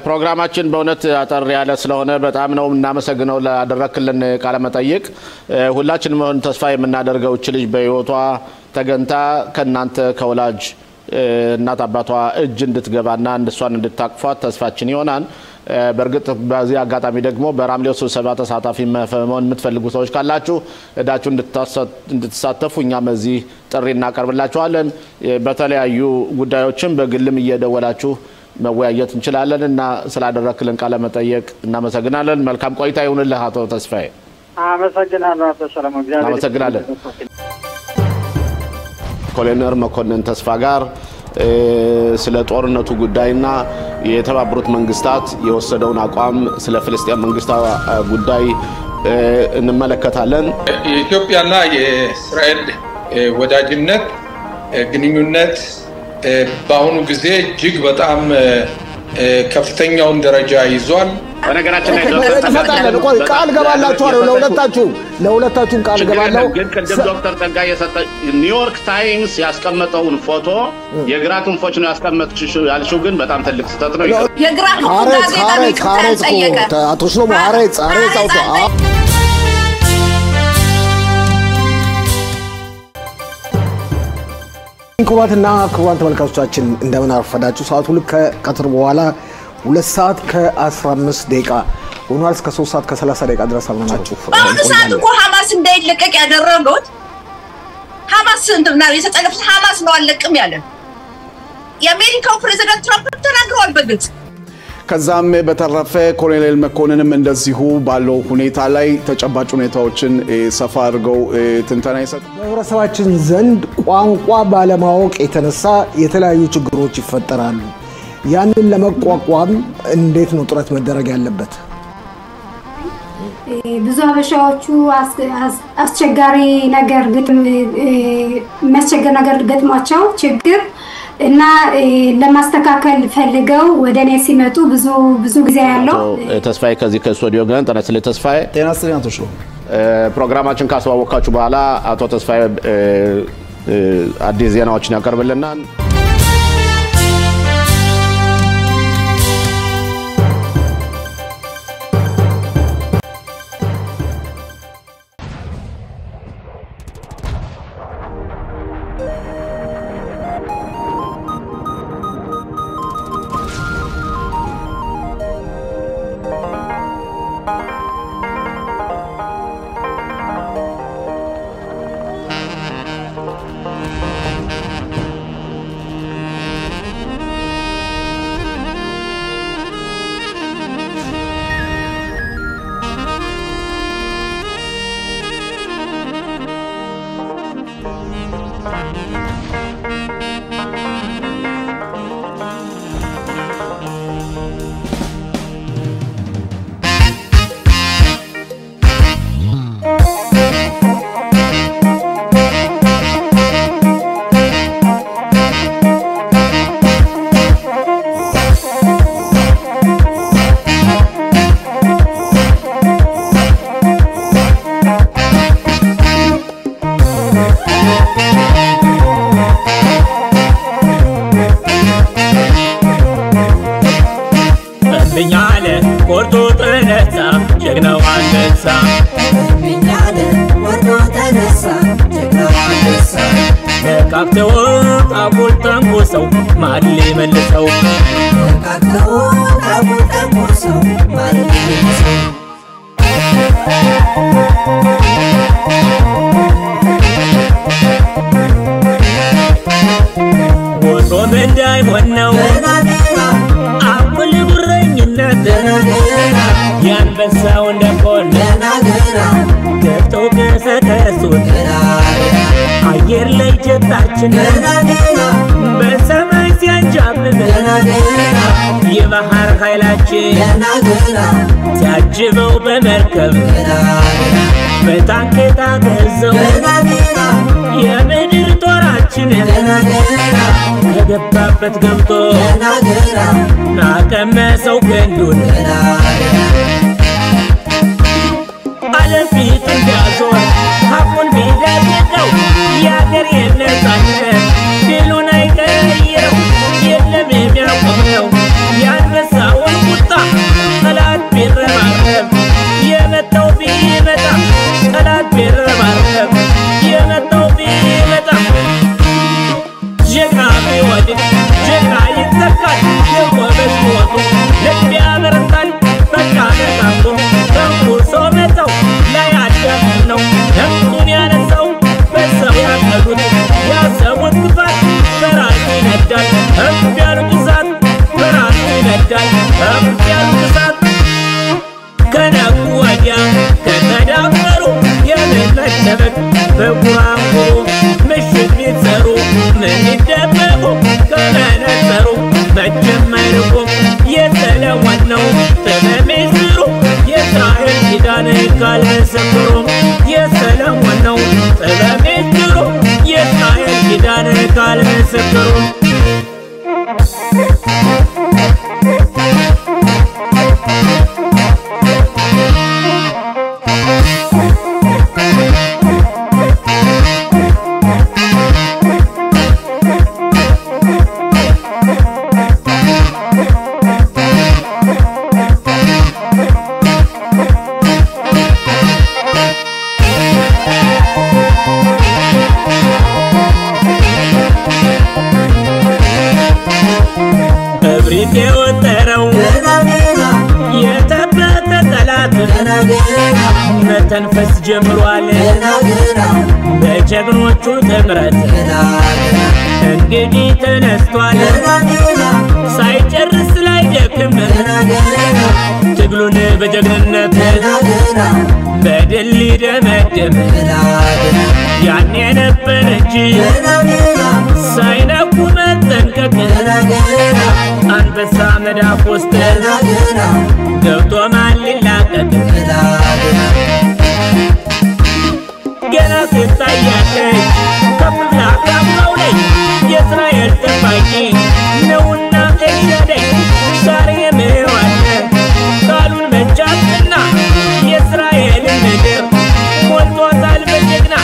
ፕሮግራማችን በእውነት አጠር ያለ ስለሆነ በጣም ነው እናመሰግነው ላደረክልን ቃለ መጠይቅ። ሁላችንም ተስፋ የምናደርገው እቺ ልጅ በህይወቷ ተገንታ ከናንተ ከወላጅ እናት አባቷ እጅ እንድትገባና እሷን እንድታቅፏት ተስፋችን ይሆናል። በእርግጥ በዚህ አጋጣሚ ደግሞ በራምሌው ስብሰባ ተሳታፊ መሆን የምትፈልጉ ሰዎች ካላችሁ እዳችሁ እንድትሳተፉ እኛም እዚህ ጥሪ እናቀርብላችኋለን። በተለያዩ ጉዳዮችም በግልም እየደወላችሁ መወያየት እንችላለን እና ስላደረክልን ቃለ መጠይቅ እናመሰግናለን። መልካም ቆይታ ይሁንልህ አቶ ተስፋዬ። አመሰግናለሁ አቶ ሰለሞን። እግዚአብሔር አመሰግናለን። ኮሎኔል መኮንን ተስፋ ጋር ስለ ጦርነቱ ጉዳይና የተባበሩት መንግስታት የወሰደውን አቋም ስለ ፍልስጤም መንግስት ጉዳይ እንመለከታለን። የኢትዮጵያና የእስራኤል ወዳጅነት ግንኙነት በአሁኑ ጊዜ እጅግ በጣም ከፍተኛውን ደረጃ ይዟል። በነገራችን ላይ ተፈታለን ቆይ ቃል ገባላችኋለሁ ለሁለታችሁም ቃል ገባለሁ። ግን ቅድም ዶክተር ጸጋዬ የሰጠ ኒውዮርክ ታይምስ ያስቀመጠውን ፎቶ የግራ ክንፎች ነው ያስቀመጥሽው ያልሽው ግን በጣም ትልቅ ስህተት ነው። የግራ ክንፍ ጋዜጣ ነው ጠየቀ አቶ ሽሎሞ አሬጽ አውቶ ክቡራትና ክቡራን ተመልካቾቻችን እንደምን አረፈዳችሁ። ሰዓቱ ልክ ከቀትር በኋላ 2 ሰዓት ከ15 ደቂቃ ሆኗል። እስከ 3 ሰዓት ከ30 ደቂቃ ድረስ አብረናችሁ በአሁኑ ሰዓት እኮ ሐማስ እንዳይለቀቅ ያደረጉት ሐማስ ነው የተጠለፉት ሐማስ ነው አለቅም ያለ የአሜሪካው ፕሬዝዳንት ትራምፕ ተናግረዋል በግልጽ። ከዛም በተረፈ ኮሎኔል መኮንንም እንደዚሁ ባለው ሁኔታ ላይ ተጨባጭ ሁኔታዎችን ሰፋ አድርገው ትንተና ይሰጡ። በህብረተሰባችን ዘንድ ቋንቋ ባለማወቅ የተነሳ የተለያዩ ችግሮች ይፈጠራሉ። ያንን ለመቋቋም እንዴት ነው ጥረት መደረግ ያለበት? ብዙ አበሻዎቹ አስቸጋሪ ነገር የሚያስቸግር ነገር ገጥሟቸው ችግር እና ለማስተካከል ፈልገው ወደኔ ሲመጡ ብዙ ጊዜ ያለው ተስፋዬ ከዚህ ከስቱዲዮ ጋር ተነስለ ተስፋዬ ጤና ይስጥልኝ አቶ ሽሎ ፕሮግራማችን ካስተዋወቃችሁ በኋላ አቶ ተስፋዬ አዲስ ዜናዎችን ያቀርብልናል። ተንኩሰው ማን ሊመልሰው ተንኩሰው ማን ሊመልሰው ወሶም እንዳይሆን ነው አጉል ጉረኝነት ያንበሳው እንደሆነ ገብተው ገሰገሱት አየር ላይ ጀታችን በሰማይ ሲያንዣብብ የባህር ኃይላችን ሲያጅበው በመርከብ በታንክ ታገዘው የምድር ጦራችን ከገባበት ገብቶ ናቀመሰው ክንዱን አለፊት እንዲያዞር ሀቁን ቢደብቀው የአገር የነጻነት ድሉን አይቀይረው የለም የሚያቆመው የአንበሳውን ቁጣ ጠላት ቢረባረብ የመጣው ቢመጣ ጠላት ቢረባረብ የመጣው ቢመጣ ጀግና ቢወድቅ ጀግና ይተካል የቆመች ሞቱ ልብ ያበረታል በቃ ነቃቶ ተንኩሶ መተው ላይ አዳም ነው ነፍሱን ያነሳው በሰው ያቀዱት ያሰቡት ክፋት በራሱ ይነዳል ከፍ ያሉት እሳት በራሱ ይነዳል ከፍ ያሉት እሳት ከነቁ ወዲያ ከተዳፈሩ የምን መደበቅ በጉራንጉሩ ምሽት ቢሰሩ ምን ይደበቁ ከመነጸሩ መቼም አይርቁም የተለወን ነው ጥበብ ይስሩ የእስራኤል ኪዳን ቃል ምስክሩ የተለወን ነው ጥበብ ይስሩ የእስራኤል ኪዳን ቃል ምስክሩ እብሪት የወጠረው የተበተ ጠላት መተንፈስ ጀምሯል በጀግኖቹ ጥምረት እንግዲህ ተነስቷል ሳይጨርስ ላይ ደክም ትግሉን በጀግንነት በድል ሊደመድም ያኔ ነበር እንጂ ሳይነኩ መጠንቀቅ አንበሳ መዳፍ ውስጥ ገብቶ ማን ሊላቀቅ ገና ትታያለች ከፍ ብላ ካምባው ላይ የእስራኤል ጠባቂ ነውና ኤልሻዳይ ዛሬ ምዋለ ቃሉን መቻትና የእስራኤልን ምድር ሞልቷታል በጀግና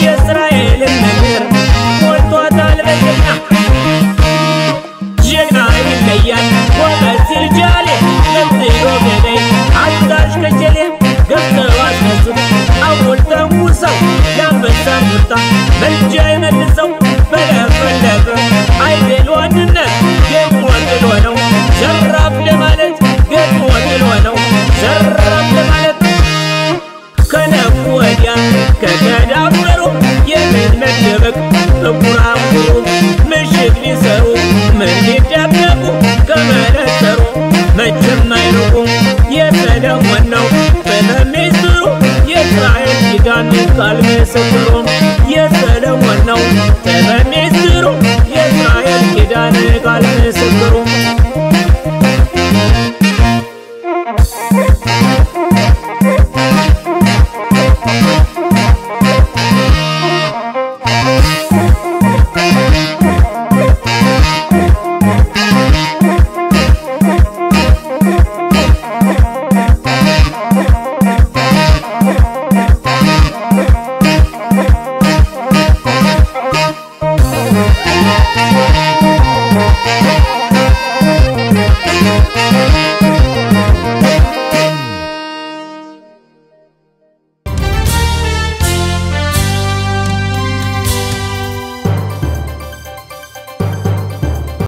የእስራኤልን ምድር ሞልቷታል በጀግና ጀግና ይለያል ወበት ሲልጃሌ ለምትሎ ገደይ አዛዥ ከጀሌ ገብተው አስነሱት አውል ተንኩሰው የአንበሳን ቁጣ መልጃ የመልሰው በለፈለፈ አይደል ወንድነት ገጥሞ ጥሎ ነው ዘራፍ ለማለት ገጥሞ ጥሎ ነው ዘራፍ ለማለት ከነቁ ወዲያ ከተዳፈሩ የምን መደበቅ በጉራንጉሩ ምሽግ ሊሰሩ